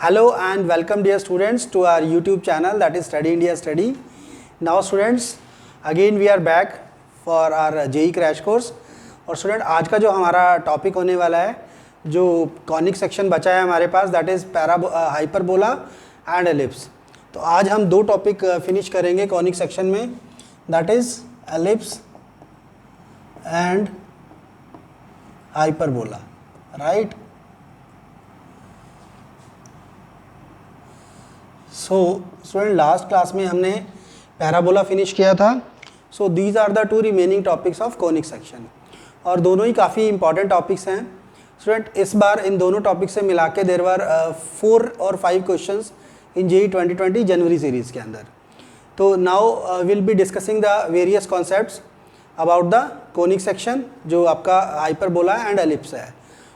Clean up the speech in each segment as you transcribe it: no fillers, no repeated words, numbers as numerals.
Hello and welcome dear students to our YouTube channel, that is Study India Study. Now students, again we are back for our JEE crash course. और student आज का जो हमारा topic होने वाला है, जो कॉनिक सेक्शन बचा है हमारे पास, that is hyperbola and ellipse. तो आज हम दो टॉपिक फिनिश करेंगे कॉनिक सेक्शन में, that is ellipse and hyperbola, right. So student last class में हमने पैराबोला फिनिश किया था. So these are the two remaining topics of conic section, और दोनों ही काफ़ी इंपॉर्टेंट टॉपिक्स हैं. स्टूडेंट इस बार इन दोनों टॉपिक से मिला के देर वर 4 और 5 questions in JEE 2020 January series के अंदर. तो now will be discussing the various concepts about the conic section, जो आपका हाइपरबोला एंड एलिप्स है.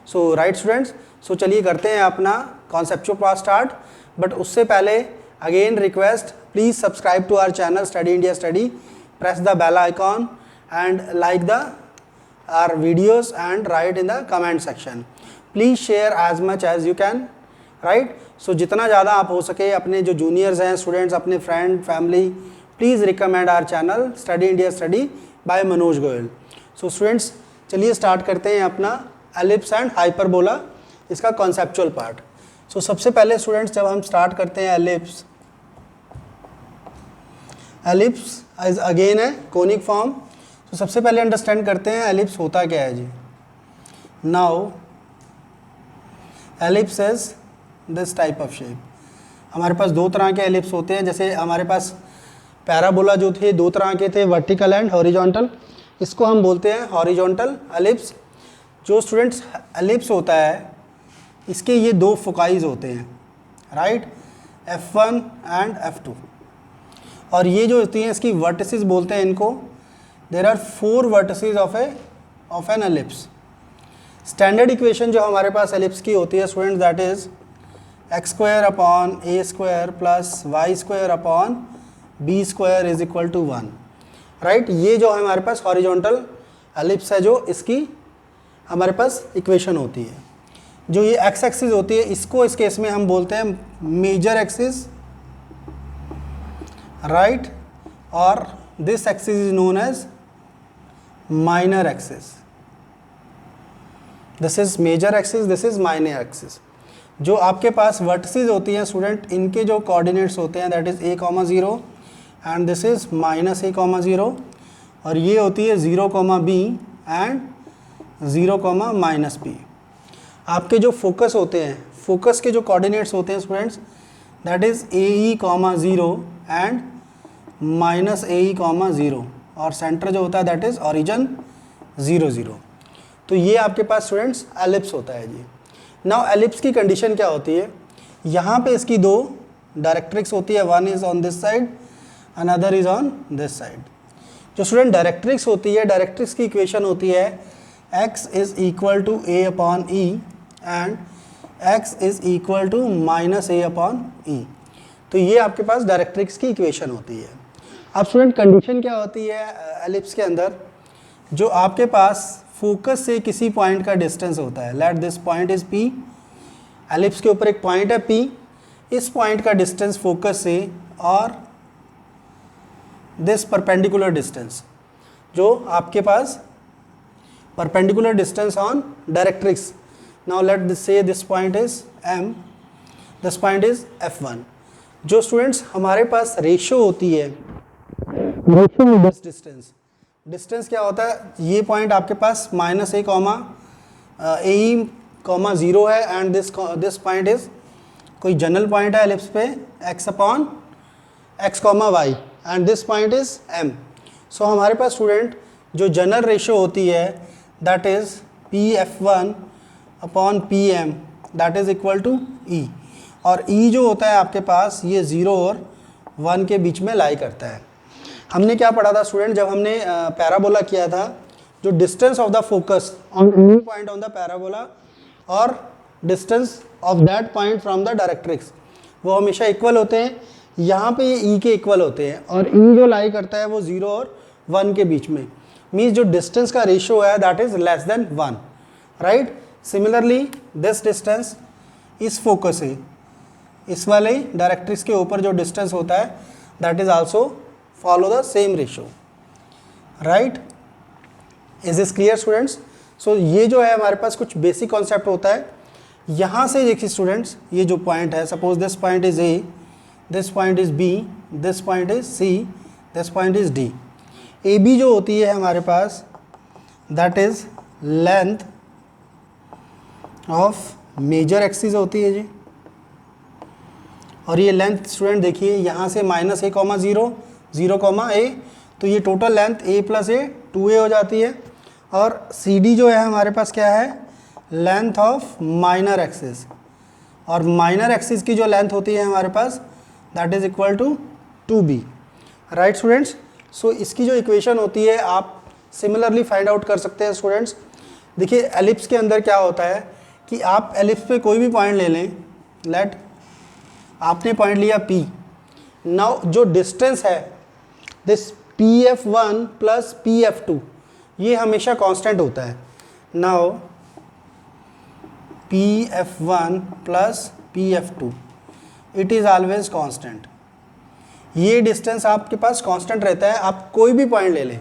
सो राइट स्टूडेंट्स, सो चलिए करते हैं अपना कॉन्सेप्चुअल पार्ट स्टार्ट. बट उससे पहले again request, please subscribe to our channel study India Study, press the bell icon and like the our videos and write in the comment section. Please share as much as you can, right. So जितना ज़्यादा आप हो सके अपने जो juniors हैं students, अपने friend family, please recommend our channel study India Study by Manoj Goyal. So students चलिए स्टार्ट करते हैं अपना एलिप्स एंड हाइपरबोला, इसका कॉन्सेप्चुअल पार्ट. सो सबसे पहले स्टूडेंट्स जब हम स्टार्ट करते हैं एलिप्स इज अगेन है कोनिक फॉर्म. तो सबसे पहले अंडरस्टैंड करते हैं एलिप्स होता क्या है जी. Now ellipse is this type of shape. हमारे पास दो तरह के एलिप्स होते हैं. जैसे हमारे पास पैराबोला जो थे दो तरह के थे, वर्टिकल एंड हॉरिजॉन्टल. इसको हम बोलते हैं हॉरिजॉन्टल एलिप्स. जो स्टूडेंट्स एलिप्स होता है इसके ये दो फोकाइज होते हैं, राइट, F1 एंड F2. और ये जो होती हैं इसकी वर्टिसेस बोलते हैं इनको. There are 4 vertices of an ellipse. Standard equation जो हमारे पास एलिप्स की होती है student, that is x² upon a² plus y² upon b² is equal to 1, right. ये जो हमारे पास हॉरिजॉन्टल एलिप्स है, जो इसकी हमारे पास इक्वेशन होती है. जो ये एक्स एक्सिस होती है इसको इस केस में हम बोलते हैं मेजर एक्सिस, राइट, और this axis is known as minor axis. This is major axis, this is minor axis. जो आपके पास वर्टिसेस होती हैं स्टूडेंट, इनके जो कोऑर्डिनेट्स होते हैं that is a,0 and this is -a,0, और ये होती है 0,b एंड 0,-b. आपके जो फोकस होते हैं, फोकस के जो कोऑर्डिनेट्स होते हैं students, that is AE,0 and -AE,0, और सेंटर जो होता है दैट इज़ ओरिजिन 0,0. तो ये आपके पास स्टूडेंट्स एलिप्स होता है जी. नाउ एलिप्स की कंडीशन क्या होती है, यहाँ पे इसकी दो डायरेक्ट्रिक्स होती है, one is on this side, another is on this side. जो स्टूडेंट डायरेक्ट्रिक्स होती है, डायरेक्ट्रिक्स की इक्वेशन होती है x is equal to a upon e and x is equal to -a upon e. तो ये आपके पास डायरेक्ट्रिक्स की इक्वेशन होती है. अब स्टूडेंट कंडीशन क्या होती है एलिप्स के अंदर, जो आपके पास फोकस से किसी पॉइंट का डिस्टेंस होता है. Let this point is P. Ellipse के ऊपर एक पॉइंट है P. इस पॉइंट का डिस्टेंस फोकस से और दिस परपेंडिकुलर डिस्टेंस, जो आपके पास perpendicular distance on directrix. Now let this say this point is M, this point is F1. जो स्टूडेंट्स हमारे पास रेशियो होती है, रेशियो ऑफ डिस्टेंस, डिस्टेंस क्या होता है, ये पॉइंट आपके पास -a,0 है एंड दिस पॉइंट इज कोई जनरल पॉइंट है एलिप्स पे x upon x, y and this point is M. सो हमारे पास स्टूडेंट जो जनरल रेशियो होती है that is Pf1 upon Pm, that is equal to E. और E जो होता है आपके पास ये 0 और 1 के बीच में लाई करता है. हमने क्या पढ़ा था स्टूडेंट जब हमने पैराबोला किया था, जो distance of the focus on any point on the parabola और distance of that point from the directrix, वो हमेशा इक्वल होते हैं. यहाँ पे ये E के इक्वल होते हैं, और E जो लाई करता है वो 0 और 1 के बीच में. मीन्स जो डिस्टेंस का रेशियो है that is less then 1, right. Similarly this distance इस फोकस से इस वाले डायरेक्ट्रिक्स के ऊपर जो डिस्टेंस होता है that is also follow the same ratio, right. Is this clear students? So ये जो है हमारे पास कुछ बेसिक कॉन्सेप्ट होता है। यहाँ से देखिए स्टूडेंट्स, ये जो पॉइंट है, suppose this point is A, this point is B, this point is C, this point is D. A B जो होती है हमारे पास that is length of major axis होती है जी। और ये लेंथ स्टूडेंट देखिए यहाँ से माइनस ए कॉमा ज़ीरो, ज़ीरो कॉमा ए, तो ये टोटल लेंथ ए प्लस ए 2a हो जाती है। और सी डी जो है हमारे पास क्या है, लेंथ ऑफ माइनर एक्सिस, और माइनर एक्सिस की जो लेंथ होती है हमारे पास that is equal to 2b, right students. So इसकी जो इक्वेशन होती है आप सिमिलरली फाइंड आउट कर सकते हैं स्टूडेंट्स। देखिए एलिप्स के अंदर क्या होता है कि आप एलिप्स पे कोई भी पॉइंट ले लें, लेट आपने पॉइंट लिया P, नाउ जो डिस्टेंस है दिस PF1 प्लस PF2 ये हमेशा कांस्टेंट होता है। Now PF1 plus PF2 it is always constant. ये डिस्टेंस आपके पास कांस्टेंट रहता है, आप कोई भी पॉइंट ले लें,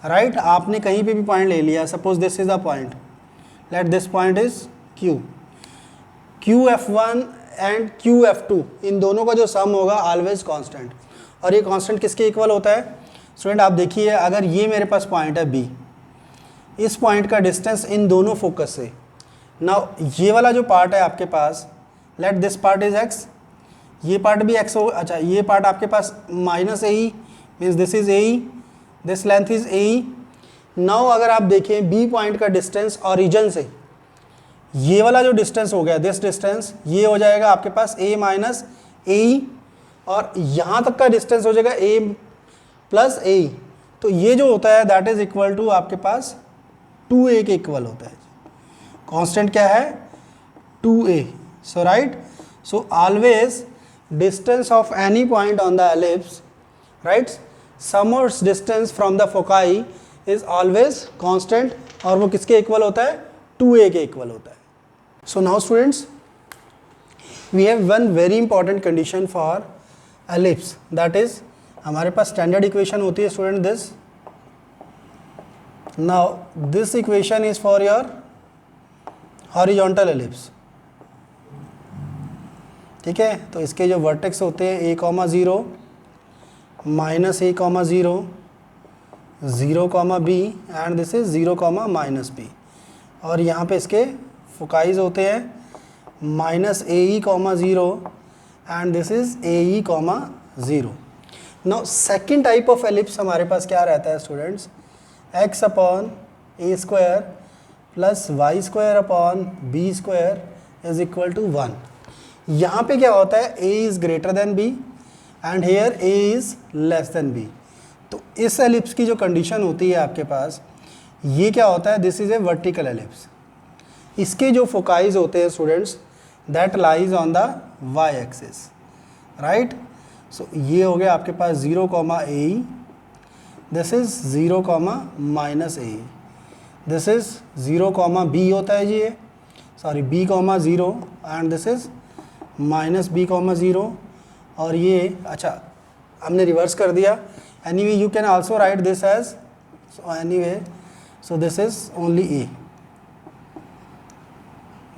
राइट। आपने कहीं पे भी पॉइंट ले लिया, suppose this is the point, late this point is Q, QF1 and QF2 इन दोनों का जो सम होगा ऑलवेज कांस्टेंट। और ये कांस्टेंट किसके इक्वल होता है स्टूडेंट? आप देखिए, अगर ये मेरे पास पॉइंट है B, इस पॉइंट का डिस्टेंस इन दोनों फोकस से, नाउ ये वाला जो पार्ट है आपके पास, let this part is x, ये पार्ट भी x हो, अच्छा ये पार्ट आपके पास minus A E means this is A E, this length is A E. Now अगर आप देखें B पॉइंट का डिस्टेंस ओरिजिन से, ये वाला जो डिस्टेंस हो गया दिस डिस्टेंस, ये हो जाएगा आपके पास a माइनस ए ई, और यहाँ तक का डिस्टेंस हो जाएगा a प्लस ए ई। तो ये जो होता है दैट इज इक्वल टू आपके पास 2a के इक्वल होता है। कांस्टेंट क्या है? 2a। So right, so always distance of any point on the ellipse, right, sum और distance from the foci is always constant, और वो किसके इक्वल होता है? 2a के इक्वल होता है। So now students we have one very important condition for ellipse, that is हमारे पास स्टैंडर्ड इक्वेशन होती है student this. Now this equation is for your horizontal ellipse, ठीक है। तो इसके जो वर्टेक्स होते हैं a comma zero, minus a comma zero, zero comma b and this is zero comma minus b। और यहाँ पे इसके फोकाइज होते हैं minus A e comma zero and this is A e comma zero. Now second type of ellipse हमारे पास क्या रहता है students? x upon A square plus Y square upon B square is equal to 1। यहाँ पे क्या होता है? a is greater than b and here a is less than b। तो इस एलिप्स की जो कंडीशन होती है आपके पास, ये क्या होता है? This is a vertical ellipse. इसके जो फोकाइज होते हैं students that lies on the Y axis, right. So ये हो गया आपके पास 0 comma A E, this is 0 comma minus A E, this is 0 comma B होता है जी, ये sorry b comma 0 and this is minus b comma 0। और ये अच्छा हमने रिवर्स कर दिया। Anyway you can also right this edge, so anyway so this is only a,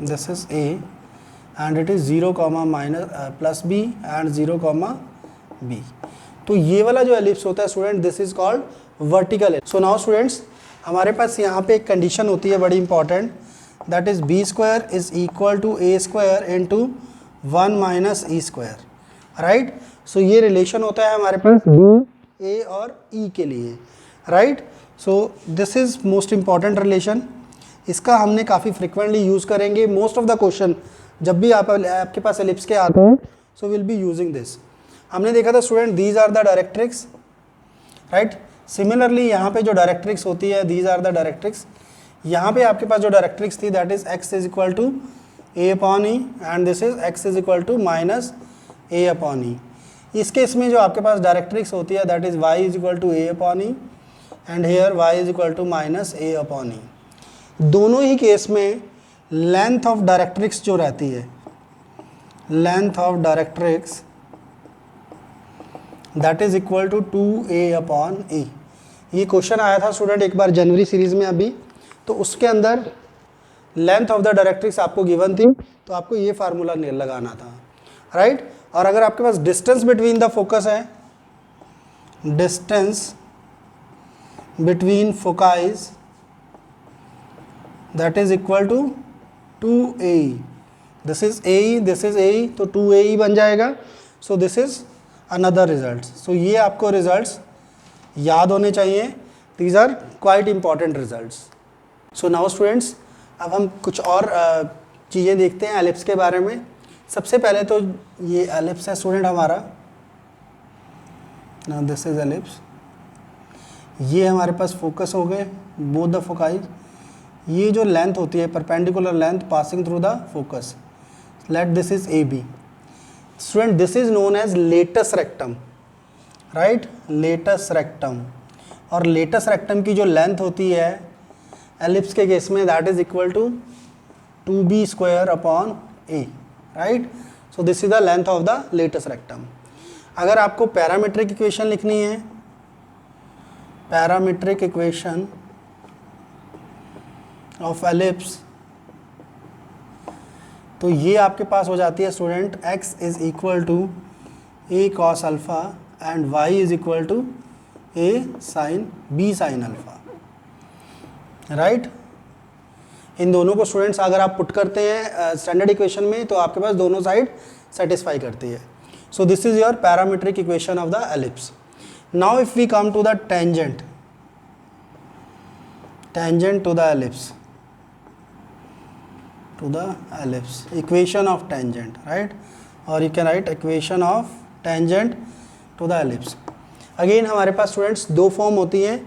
this is a and it is 0 comma minus plus b and 0 comma b। तो ये वाला जो एलिप्स होता है student this is called vertical. So now students हमारे पास यहाँ पे एक कंडीशन होती है बड़ी important, that is b square is equal to a square into 1 minus e square, right. So ये रिलेशन होता है हमारे पास b, a और e के लिए, right. So this is most important relation, इसका हमने काफ़ी फ्रिक्वेंटली यूज़ करेंगे। मोस्ट ऑफ द क्वेश्चन जब भी आपके पास एलिप्स के आते हैं so will be using this. हमने देखा था student these are the directrix, right. Similarly यहाँ पे जो डायरेक्ट्रिक्स होती है दीज आर द डायरेक्ट्रिक्स। यहाँ पे आपके पास जो डायरेक्ट्रिक्स थी that is x is equal to a upon E and this is x is equal to minus a upon E. इस केस में जो आपके पास डायरेक्ट्रिक्स होती है that is y is equal to a upon E and here y is equal to minus a upon E. दोनों ही case में लेंथ ऑफ डायरेक्ट्रिक्स जो रहती है length of directrix that is equal to 2a/e। ये question आया था student एक बार जनवरी सीरीज में अभी, तो उसके अंदर लेंथ ऑफ द डायरेक्ट्रिक्स आपको गिवन थी, तो आपको ये फार्मूला लगाना था, राइट। और अगर आपके पास डिस्टेंस बिटवीन द फोकस है, distance between foci that is equal to 2ae, this is ae, this is ae, तो 2ae बन जाएगा। So this is another result. So ये आपको रिजल्ट्स याद होने चाहिए, these are quite important results. So now students, अब हम कुछ और चीज़ें देखते हैं एलिप्स के बारे में। सबसे पहले तो ये एलिप्स है स्टूडेंट हमारा, नाउ दिस इज एलिप्स। ये हमारे पास फोकस हो गए, बोथ द फोकाइज। ये जो लेंथ होती है perpendicular length passing through the focus, let this is a b. Student this is known as latus rectum, right, latus rectum. और लेटस रेक्टम की जो लेंथ होती है एलिप्स के केस में that is equal to 2b²/a, right. So this is the length of the latus rectum. अगर आपको parametric equation लिखनी है, पैरामीट्रिक इक्वेशन ऑफ एलिप्स, तो ये आपके पास हो जाती है student x is equal to a cos alpha and y is equal to a sin b sin alpha, right. इन दोनों को स्टूडेंट्स अगर आप पुट करते हैं स्टैंडर्ड इक्वेशन में, तो आपके पास दोनों साइड सेटिस्फाई करती है। So this is your parametric equation of the ellipse. Now if we come to the tangent, tangent to the ellipse, to the ellipse, equation of tangent, right, or you can write equation of tangent to the ellipse। Again हमारे पास students दो form होती हैं।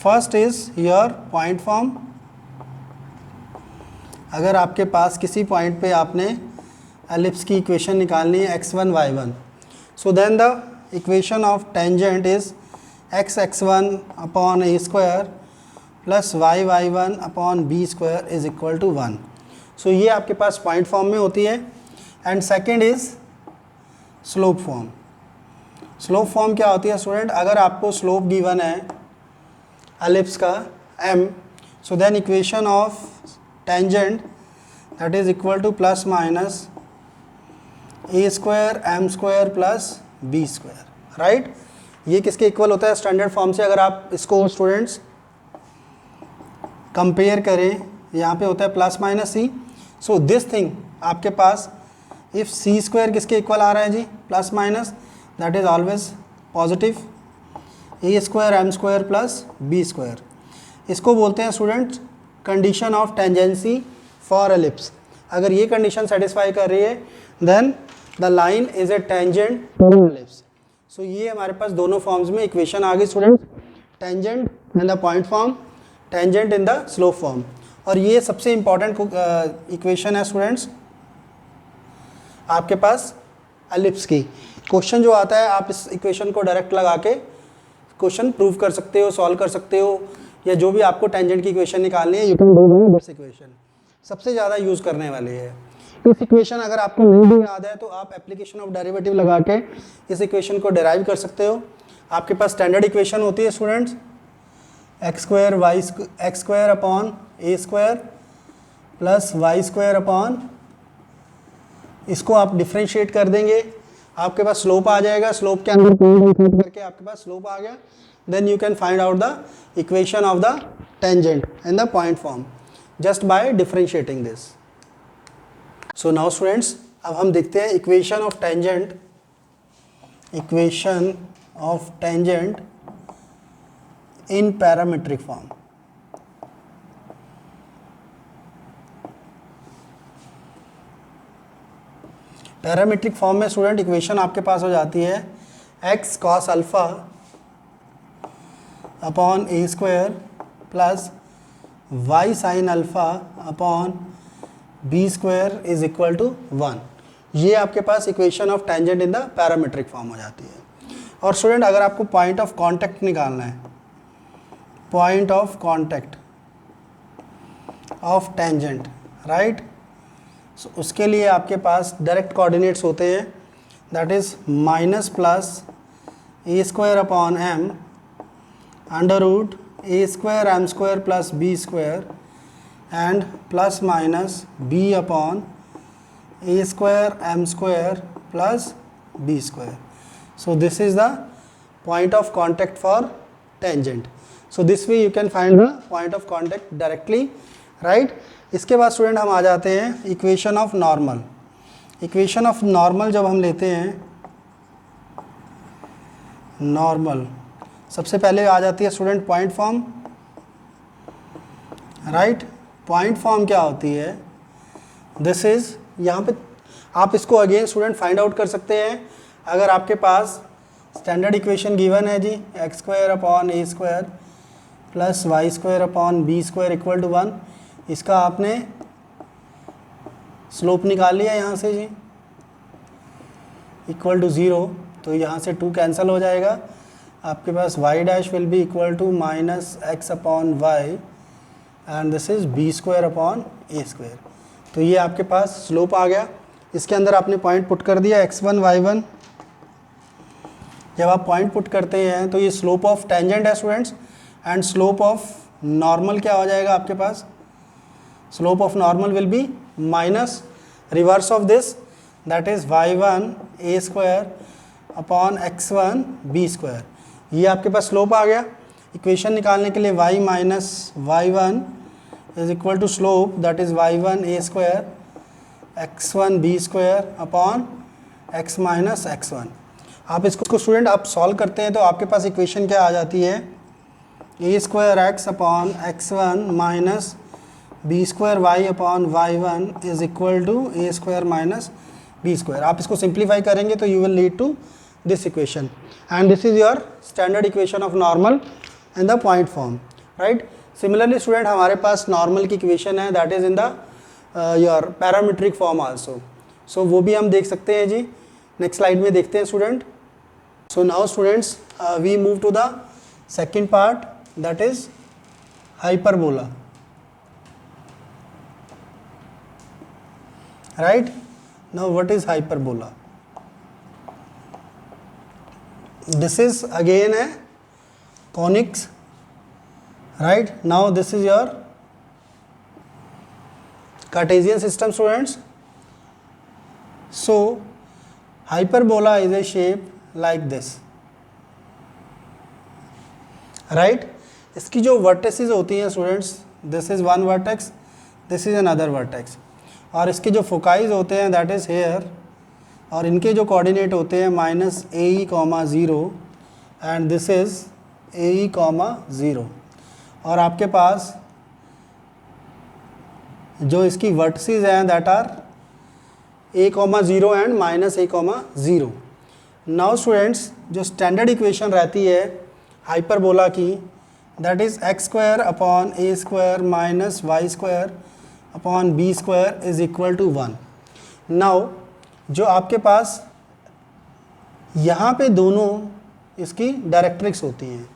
First is your point form. अगर आपके पास किसी point पे आपने ellipse की इक्वेशन निकालनी है x1 y1, so then the equation of tangent is x(x1)/a² plus y(y1)/b² is equal to 1। सो ये आपके पास पॉइंट फॉर्म में होती है। And second is slope form. Slope form क्या होती है स्टूडेंट, अगर आपको स्लोप गिवन है एलिप्स का m, so then equation of tangent that is equal to plus minus a² m² plus b², right. ये किसके इक्वल होता है स्टैंडर्ड फॉर्म से, अगर आप इसको स्टूडेंट्स कंपेयर करें, यहाँ पे होता है plus minus C. So this thing आपके पास इफ c² किसके इक्वल आ रहा है जी, plus minus, that is always positive, a² m² plus b²। इसको बोलते हैं students condition of tangency for ellipse. अगर ये कंडीशन सेटिस्फाई कर रही है then the line is a tangent to the ellipse. So ये हमारे पास दोनों फॉर्म्स में इक्वेशन आ गई students, tangent in the point form, tangent in the slope form. और ये सबसे इंपॉर्टेंट इक्वेशन है स्टूडेंट्स आपके पास एलिप्स की। क्वेश्चन जो आता है आप इस इक्वेशन को डायरेक्ट लगा के क्वेश्चन प्रूव कर सकते हो, सॉल्व कर सकते हो, या जो भी आपको टेंजेंट की इक्वेशन निकालनी है you can do by this equation. सबसे ज़्यादा यूज़ करने वाली है इस इक्वेशन। अगर आपको नहीं भी याद है तो आप एप्लीकेशन ऑफ डेरिवेटिव लगा के इस इक्वेशन को डिराइव कर सकते हो। आपके पास स्टैंडर्ड इक्वेशन होती है स्टूडेंट्स x²/a² प्लस y² इसको आप डिफ्रेंशिएट कर देंगे, आपके पास स्लोप आ जाएगा। स्लोप के अंदर पॉइंट इंसर्ट करके आपके पास स्लोप आ गया, then you can find out the equation of the tangent in the point form just by differentiating this. So now students, अब हम देखते हैं equation of tangent, equation of tangent in parametric form. Parametric form में student equation आपके पास हो जाती है x cos alpha upon a² plus y sin alpha upon b² is equal to 1। ये आपके पास equation of tangent in the parametric form हो जाती है। और स्टूडेंट अगर आपको पॉइंट ऑफ कांटेक्ट निकालना है, point of contact of tangent, right, उसके लिए आपके पास डायरेक्ट कोऑर्डिनेट्स होते हैं, that is minus plus a square upon m under root A square M square plus B square and plus minus b upon A square M square plus B square. So this is the point of contact for tangent. So this way you can find the point of contact directly, right? इसके बाद student हम आ जाते हैं equation of normal. Equation of normal जब हम लेते हैं, normal सबसे पहले आ जाती है student point form, right? Point form क्या होती है? दिस इज, यहाँ पे आप इसको अगेन स्टूडेंट फाइंड आउट कर सकते हैं. अगर आपके पास स्टैंडर्ड इक्वेशन गिवन है जी, X square upon A square plus Y square upon B square equal to 1, इसका आपने स्लोप निकाल लिया यहाँ से जी, इक्वल टू 0, तो यहाँ से 2 कैंसिल हो जाएगा. आपके पास y dash will be equal to minus x upon y and this is b square upon A square. तो ये आपके पास स्लोप आ गया. इसके अंदर आपने पॉइंट पुट कर दिया x1 y1. जब आप पॉइंट पुट करते हैं तो ये स्लोप ऑफ टेंजेंट है students, and slope of normal क्या हो जाएगा आपके पास? Slope of normal will be minus reverse of this, that is y1 a square upon x1 b square. ये आपके पास स्लोप आ गया. इक्वेशन निकालने के लिए y minus y1 is equal to slope, that is y1 a square x1 b square upon x minus x1. आप इसको स्टूडेंट आप सॉल्व करते हैं तो आपके पास इक्वेशन क्या आ जाती है? A square x upon x1 minus B square Y upon y1 is equal to A square minus B square. आप इसको सिंप्लीफाई करेंगे तो you will lead to this equation, and this is your standard equation of normal in the point form, right? Similarly student हमारे पास normal की equation है, that is in the your parametric form also. So वो भी हम देख सकते हैं जी. नेक्स्ट स्लाइड में देखते हैं student. So now students we move to the second part, that is hyperbola, right? Now what is hyperbola? This is again है conics, right? Now this is your Cartesian system students. So hyperbola is a shape like this, right? इसकी जो vertices होती हैं students, this is one vertex, this is another vertex, और इसके जो foci होते हैं that is here, और इनके जो coordinate होते हैं minus AE, 0 and this is AE, 0, और आपके पास जो इसकी वर्टिसेस हैं that are a, 0 and minus a, 0. Now students जो स्टैंडर्ड इक्वेशन रहती है हाइपरबोला की, that is x square upon A square minus y square upon B square is equal to 1. Now जो आपके पास यहाँ पे दोनों इसकी डायरेक्ट्रिक्स होती हैं,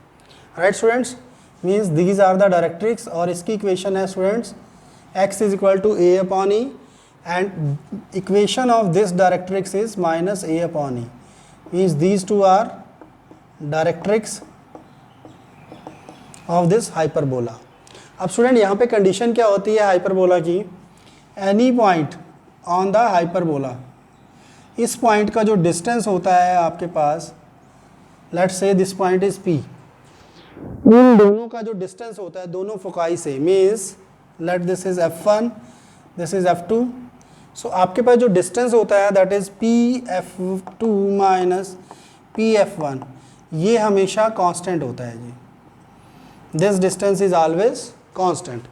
right students? Means these are the directrix, और इसकी इक्वेशन है students x is equal to a upon e, and equation of this directrix is minus a upon e, means these two are directrix of this hyperbola. अब student यहाँ पे condition क्या होती है hyperbola की? Any point on the hyperbola, इस point का जो डिस्टेंस होता है आपके पास, let's say this point is p, इन दोनों का जो डिस्टेंस होता है दोनों फोकाई से, means let this is f1, this is f2. So आपके पास जो डिस्टेंस होता है that is pf2 minus pf1, ये हमेशा कांस्टेंट होता है जी. This distance is always constant,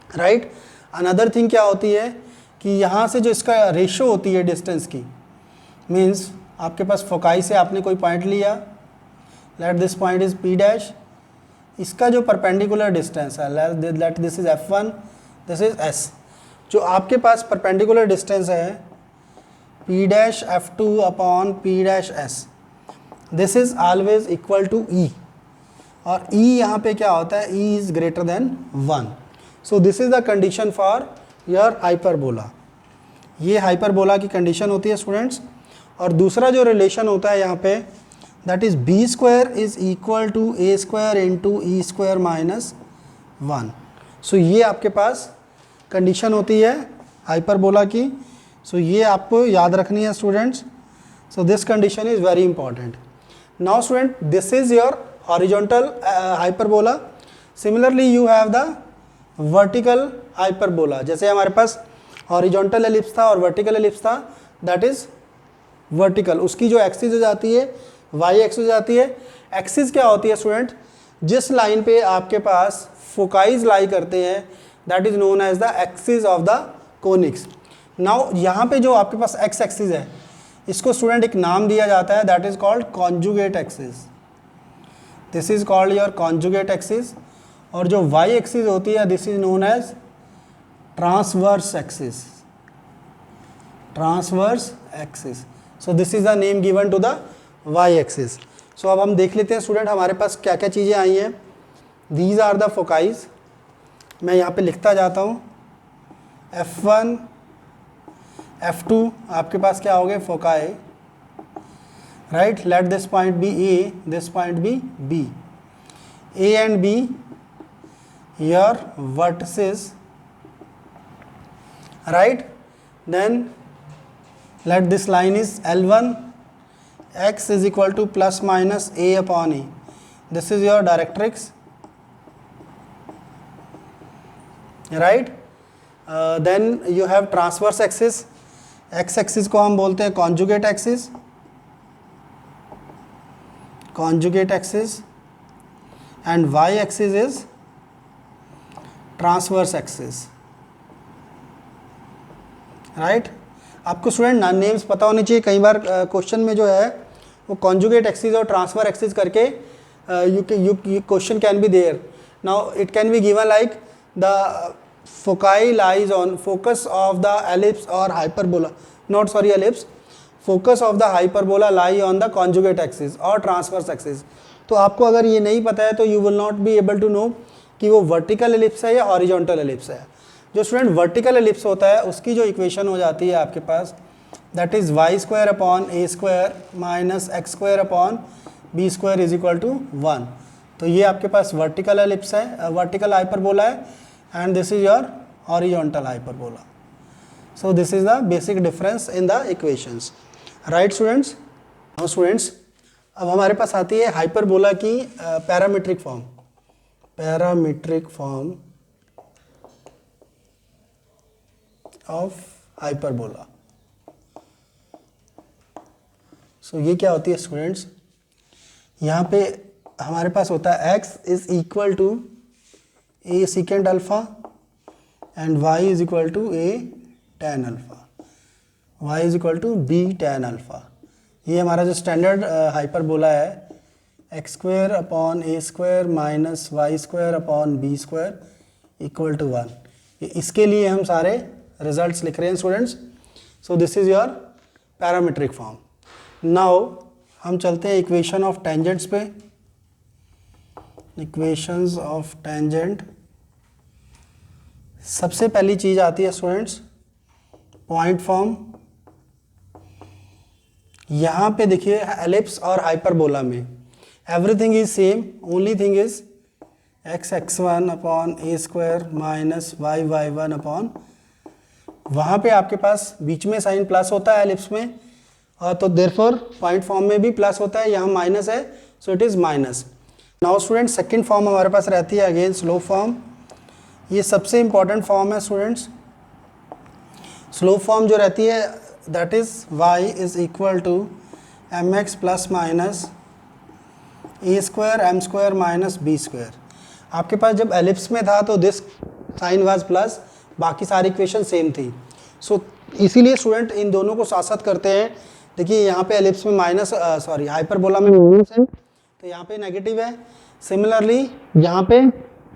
right? Another thing क्या होती है कि यहाँ से जो इसका रेशो होती है डिस्टेंस की, मीन्स आपके पास फोकाई से आपने कोई पॉइंट लिया, let this point is p dash, इसका जो परपेंडिकुलर डिस्टेंस है let this is f1, this is s, जो आपके पास परपेंडिकुलर डिस्टेंस है p dash f2 upon p dash s, this is always equal to e, और e यहाँ पे क्या होता है? e is greater than 1. So this is the condition for your hyperbola, ये हाइपरबोला की कंडीशन होती है स्टूडेंट्स। और दूसरा जो रिलेशन होता है यहाँ पे, that is b square is equal to A square into e square minus 1। सो ये आपके पास कंडीशन होती है हाइपरबोला की। सो ये आपको याद रखनी है students. So this condition is very important. Now student, this is your horizontal hyperbola. Similarly you have the vertical hyperbola. जैसे हमारे पास हॉरिजॉन्टल एलिप्स था और वर्टिकल एलिप्स था, दैट इज वर्टिकल। उसकी जो एक्सिस हो जाती है वाई एक्सिस हो जाती है। एक्सिस क्या होती है स्टूडेंट? जिस लाइन पे आपके पास फोकाइज लाई करते हैं, that is known as the axis of the conics. Now यहाँ पे जो आपके पास एक्स एक्सिस है, इसको स्टूडेंट एक नाम दिया जाता है, that is called conjugate axis. This is called your conjugate axis. और जो वाई एक्सिस होती है, this is known as transverse axis. Transverse axis. So this is the name given to the Y axis. So अब हम देख लेते हैं student हमारे पास क्या क्या चीज़ें आई हैं। These are the foci. मैं यहाँ पे लिखता जाता हूँ। F1 F2 आपके पास क्या हो गए? Foci, right. Let this point be A, this point be B. A and B your vertices, right? Then let this line is L1, x is equal to plus minus a upon e. This is your directrix, right? Then you have transverse axis. x axis को हम बोलते हैं conjugate axis, conjugate axis, and y axis is transverse axis, right. आपको student names पता होने चाहिए। कई बार question में जो है वो कॉन्जुगेट एक्सिस और ट्रांसफर एक्सिस करके question can be there. Now it can be given like the foci lies on focus of the ellipse और hyperbola, not sorry ellipse, focus of the hyperbola lie on the conjugate axis और transverse axis. तो आपको अगर ये नहीं पता है तो you will not be able to know कि वो वर्टिकल एलिप्स है या हॉरिजॉन्टल एलिप्स है। जो स्टूडेंट वर्टिकल एलिप्स होता है उसकी जो इक्वेशन हो जाती है आपके पास, that is Y square upon A square minus X square upon B square is equal to 1। तो ये आपके पास वर्टिकल एलिप्स है, वर्टिकल हाइपरबोला है, and this is your horizontal hyperbola. So this is the basic difference in the equations, right students. Now students, अब हमारे पास आती है हाइपरबोला की parametric form. Parametric form of hyperbola. So ये क्या होती है स्टूडेंट्स? यहाँ पे हमारे पास होता है x is equal to a secant alpha and y is equal to a tan alpha, y is equal to b tan alpha. ये हमारा जो स्टैंडर्ड हाइपरबोला है, x square upon A square minus y square upon B square equal to 1। इसके लिए हम सारे results लिख रहे हैं students. So this is your parametric form. Now हम चलते हैं इक्वेशन ऑफ टेंजेंट्स पे। इक्वेशंस ऑफ टेंजेंट, सबसे पहली चीज़ आती है स्टूडेंट्स पॉइंट फॉर्म। यहाँ पे देखिए एलिप्स और हाइपरबोला में everything is same, only thing is x x1 upon A square minus y y1 upon, वहाँ पे आपके पास बीच में साइन प्लस होता है एलिप्स में, और तो देयरफॉर पॉइंट फॉर्म में भी प्लस होता है, यहाँ माइनस है, so it is minus. Now student second form हमारे पास रहती है अगेन स्लोप फॉर्म। ये सबसे इंपॉर्टेंट फॉर्म है स्टूडेंट्स। स्लोप फॉर्म जो रहती है that is y is equal to mx plus minus a square M square minus B square. आपके पास जब एलिप्स में था तो दिस साइन वाज प्लस, बाकी सारी इक्वेशन सेम थी। सो इसीलिए स्टूडेंट इन दोनों को साथ साथ करते हैं। देखिए यहाँ पे एलिप्स में माइनस सॉरी हाइपरबोला में माइनस है तो यहाँ पे नेगेटिव है, सिमिलरली यहाँ पे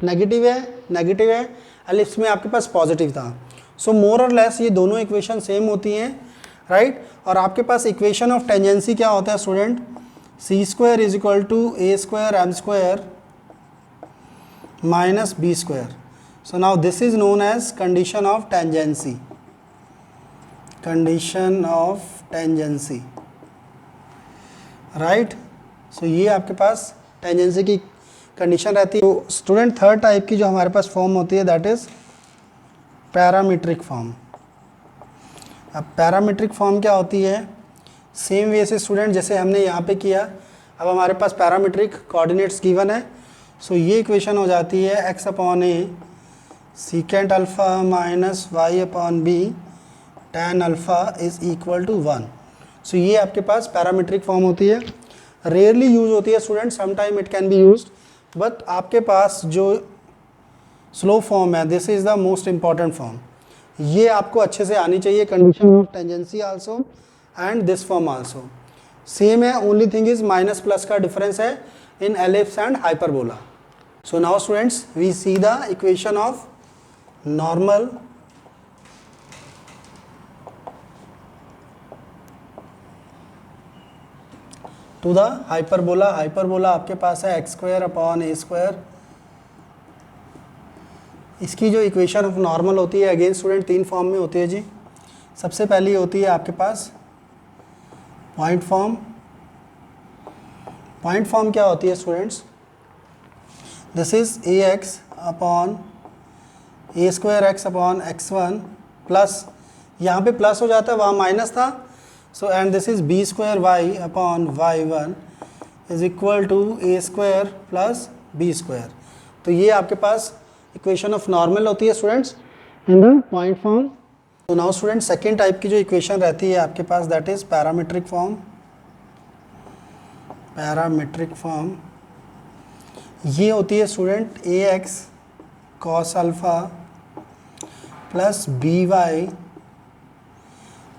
नेगेटिव है, एलिप्स में आपके पास पॉजिटिव था। सो मोर और लेस ये दोनों इक्वेशन सेम होती हैं, राइट। और आपके पास इक्वेशन ऑफ टेंजेंसी क्या होता है student? C square is equal to A square M square minus B square. So now this is known as condition of tangency. Condition of tangency, right. So ये आपके पास tangency की condition रहती है। तो student third type की जो हमारे पास form होती है दैट इज़ पैरामीट्रिक फॉर्म। अब पैरामीट्रिक फॉर्म क्या होती है, सेम वे से स्टूडेंट जैसे हमने यहाँ पे किया, अब हमारे पास पैरामीट्रिक कोऑर्डिनेट्स गिवन है। सो ये इक्वेशन हो जाती है x upon a secant alpha minus y upon b tan alpha is equal to 1। सो ये आपके पास पैरामीट्रिक फॉर्म होती है, रेयरली यूज होती है student, some time it can be used, but आपके पास जो स्लो फॉर्म है this is the most important form, ये आपको अच्छे से आनी चाहिए। Condition of tangency also and this form also same है, only thing is minus plus का डिफरेंस है in ellipse and hyperbola. So now students we see the equation of normal to the hyperbola. Hyperbola आपके पास है x square upon ए square. इसकी जो equation of normal होती है अगेन स्टूडेंट तीन फॉर्म में होती है जी। सबसे पहली होती है आपके पास पॉइंट फॉर्म। पॉइंट फॉर्म क्या होती है students, this is a x upon A square x upon x1 plus, यहाँ पे प्लस हो जाता है वहाँ माइनस था, so and this is b square Y upon y1 is equal to A square plus B square. तो ये आपके पास इक्वेशन ऑफ नॉर्मल होती है students in the point form. तो नाउ स्टूडेंट सेकेंड टाइप की जो इक्वेशन रहती है आपके पास that is parametric form. Parametric form ये होती है student A X cos alpha plus B Y,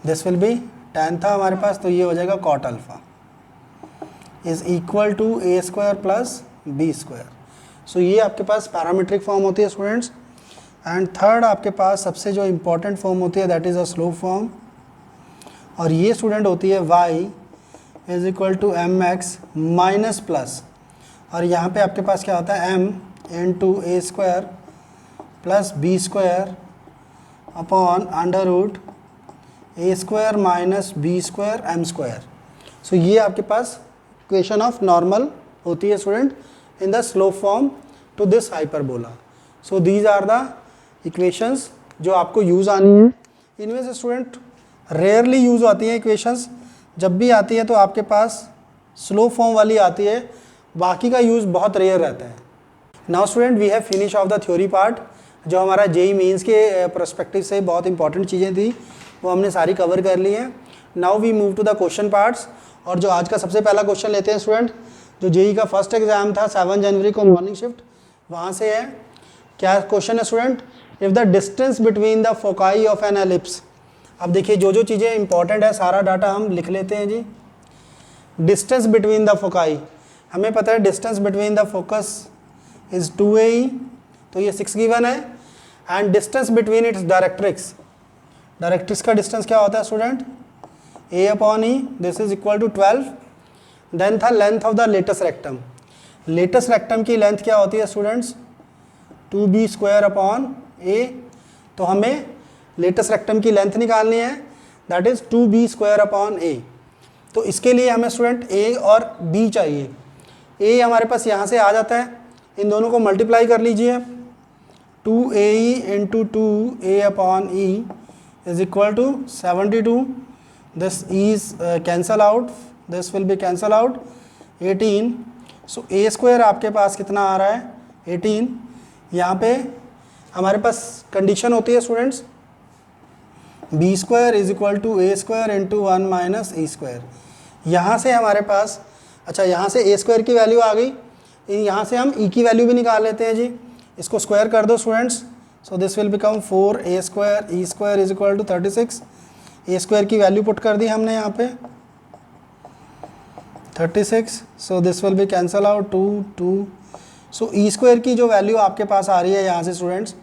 this will be tan था हमारे पास तो ये हो जाएगा cot alpha is equal to A square plus B square. So ये आपके पास पैरामीट्रिक फॉर्म होती है स्टूडेंट्स। एंड थर्ड आपके पास सबसे जो इम्पोर्टेंट फॉर्म होती है that is a slope form, और ये स्टूडेंट होती है y is equal to M X minus plus, और यहाँ पे आपके पास क्या होता है m into A square plus B square upon under root A square minus B square M square. So ये आपके पास इक्वेशन ऑफ नॉर्मल होती है student in the slope form to this hyperbola. So these are the equations जो आपको use आनी है। इनमें से स्टूडेंट रेयरली यूज़ आती हैं इक्वेशंस, जब भी आती है तो आपके पास स्लो फॉर्म वाली आती है, बाकी का यूज़ बहुत रेयर रहता है। Now student we have finish off the theory part. जो हमारा जेई मेंस के पर्सपेक्टिव से बहुत इंपॉर्टेंट चीज़ें थी वो हमने सारी कवर कर ली हैं। Now we move to the question parts, और जो आज का सबसे पहला क्वेश्चन लेते हैं स्टूडेंट, जो जेई का फर्स्ट एग्जाम था 7 जनवरी को मॉर्निंग शिफ्ट, वहाँ से है। क्या क्वेश्चन है student, if the distance between the foci of an ellipse. अब देखिए जो जो चीज़ें इंपॉर्टेंट है सारा डाटा हम लिख लेते हैं जी। डिस्टेंस बिटवीन द फोकाई, हमें पता है distance between the focus is 2AE, तो ये 6 गिवन है। And distance between its directrix, directrix का डिस्टेंस क्या होता है student, A upon E, this is equal to 12। Then the length of the latus rectum. Latus rectum की लेंथ क्या होती है students, 2B square upon A। तो हमें लेटस रेक्टम की लेंथ निकालनी है, that is 2B square upon A। तो इसके लिए हमें स्टूडेंट A और B चाहिए। A हमारे पास यहाँ से आ जाता है, इन दोनों को मल्टीप्लाई कर लीजिए, 2AE into 2A upon E is equal to 72. This is cancel out, this will be cancel out, 18. So A square आपके पास कितना आ रहा है 18। यहाँ पे हमारे पास कंडीशन होती है students B square is equal to A square into 1 minus E square. यहाँ से हमारे पास, अच्छा यहाँ से A स्क्वायर की वैल्यू आ गई, यहाँ से हम E की वैल्यू भी निकाल लेते हैं जी। इसको स्क्वायर कर दो students, so this will become 4A square E square is equal to 36। A square की वैल्यू पुट कर दी हमने यहाँ पे 36, so this will be cancel out 2। So E square की जो वैल्यू आपके पास आ रही है यहाँ से students,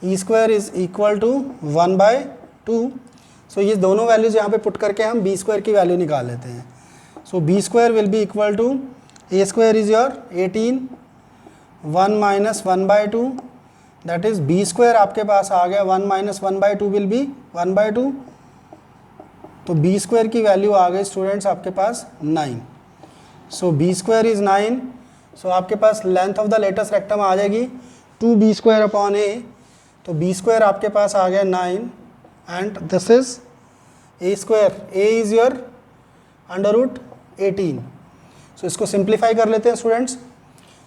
E square is equal to 1/2। So ये दोनों वैल्यूज़ यहाँ पे पुट करके हम B स्क्वायर की वैल्यू निकाल लेते हैं। So B square will be equal to A square is your 18, 1 minus 1/2, that is B square आपके पास आ गया 1 माइनस 1/2 विल बी 1/2। तो बी स्क्वायर की वैल्यू आ गई स्टूडेंट्स आपके पास 9। So B square is 9। सो आपके पास length of the latus rectum आ जाएगी 2b स्क्वायर अपॉन ए। तो बी स्क्वायर आपके पास आ गया 9 and this is A square, A is your √18। So इसको सिंप्लीफाई कर लेते हैं students.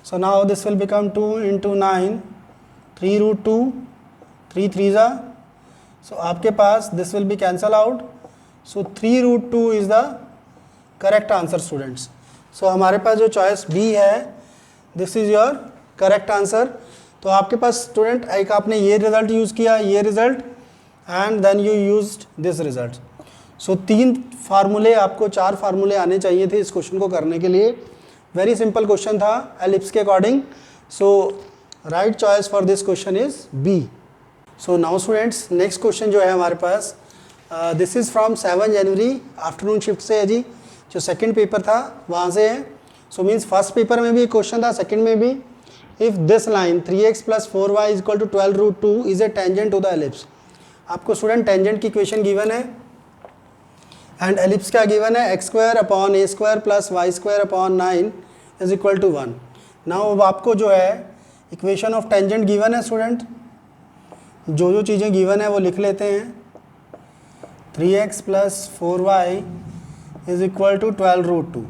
So now this will become 2 × 9, 3√2, 3 3 ज़ा। सो आपके पास this will be cancel out. So 3√2 is the correct answer students. So हमारे पास जो चॉइस बी है this is your correct answer. तो आपके पास स्टूडेंट एक आपने ये रिज़ल्ट यूज़ किया, ये result, and then you used this result. So 3 फार्मूले, आपको 4 फार्मूले आने चाहिए थे इस क्वेश्चन को करने के लिए। वेरी सिंपल क्वेश्चन था एलिप्स के according. So right choice for this question is B. So now students next question जो है हमारे पास this is from 7 January afternoon shift से है जी। जो सेकंड पेपर था वहाँ से है। सो मीन्स फर्स्ट पेपर में भी क्वेश्चन था, सेकंड में भी। If this line 3x + 4y = 12√2 is a tangent to the ellipse. आपको स्टूडेंट टेंजेंट की इक्वेशन गिवन है एंड एलिप्स क्या गिवन है, x² upon a² + y² upon 9 = 1। Now अब आपको जो है इक्वेशन ऑफ टेंजेंट गिवन है स्टूडेंट। जो चीज़ें गिवन है वो लिख लेते हैं। 3x + 4y = 12√2,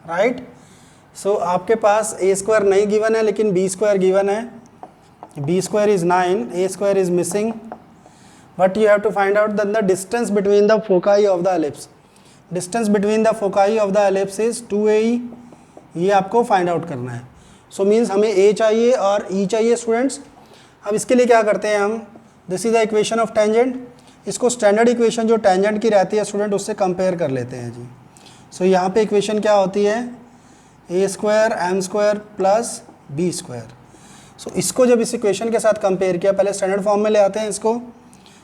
right. सो आपके पास a² नहीं गिवन है लेकिन b² गिवन है। b² is 9, a² is missing, but you have to find out the distance between the foci of the ellipse. Distance between the foci of the ellipse is 2ae। ये आपको find out करना है। So means हमें a चाहिए और e चाहिए students. अब इसके लिए क्या करते हैं हम, this is the equation of tangent. इसको स्टैंडर्ड इक्वेशन जो टेंजेंट की रहती है स्टूडेंट उससे कंपेयर कर लेते हैं जी। सो यहाँ पे इक्वेशन क्या होती है, a² m² + b²। सो इसको जब इस इक्वेशन के साथ कंपेयर किया, पहले स्टैंडर्ड फॉर्म में ले आते हैं इसको।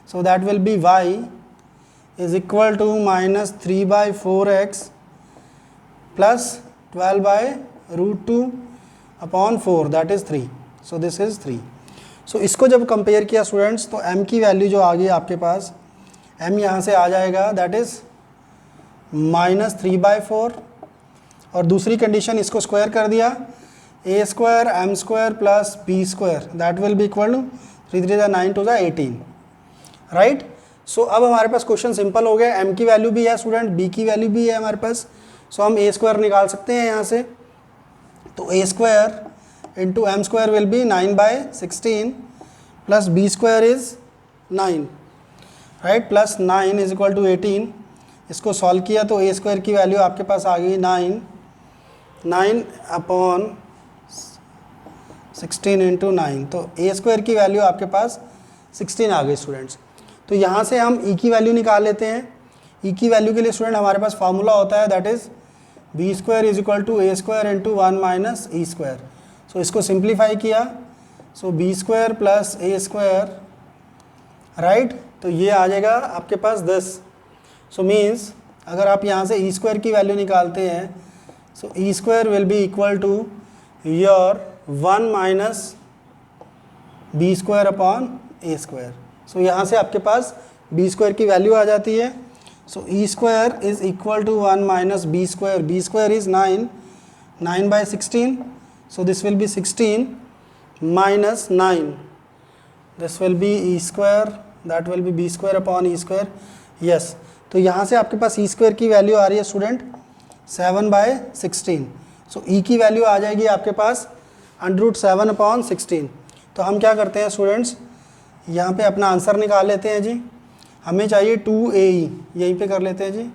So that will be y is equal to -3/4x + 12/√2 upon 4, that is 3। So this is 3। So इसको जब कंपेयर किया स्टूडेंट्स तो m की वैल्यू जो आ गई आपके पास, m यहाँ से आ जाएगा, दैट इज़ -3/4। और दूसरी कंडीशन इसको स्क्वायर कर दिया, a² m² + b², that will be equal to 3 3 9 2 18, right. So अब हमारे पास क्वेश्चन सिंपल हो गया। m की वैल्यू भी है स्टूडेंट, b की वैल्यू भी है हमारे पास। सो हम a² निकाल सकते हैं यहाँ से। तो a² × m² will be 9/16 + b² is 9, right, + 9 = 18। इसको सॉल्व किया तो a² की वैल्यू आपके पास आ गई 9 अपॉन 16 × 9। तो a² की वैल्यू आपके पास 16 आ गई स्टूडेंट्स। तो यहाँ से हम e की वैल्यू निकाल लेते हैं। e की वैल्यू के लिए स्टूडेंट हमारे पास फार्मूला होता है, that is b² = a² × 1 - e²। सो इसको सिंप्लीफाई किया, सो b² + a², राइट। तो ये आ जाएगा आपके पास 10। सो मीन्स अगर आप यहाँ से e² की वैल्यू निकालते हैं, so e² will be equal to your 1 - b² upon a²। So यहाँ से आपके पास b² की वैल्यू आ जाती है। So e² is equal to 1 - b²। b² is 9/16। So this will be 16 - 9, this will be e², that will be b² upon e², yes. तो यहाँ से आपके पास e² की वैल्यू आ रही है स्टूडेंट 7/16। सो e की वैल्यू आ जाएगी आपके पास √7 अपॉन 16। तो हम क्या करते हैं स्टूडेंट्स, यहाँ पे अपना आंसर निकाल लेते हैं जी। हमें चाहिए 2ae, यहीं पे कर लेते हैं जी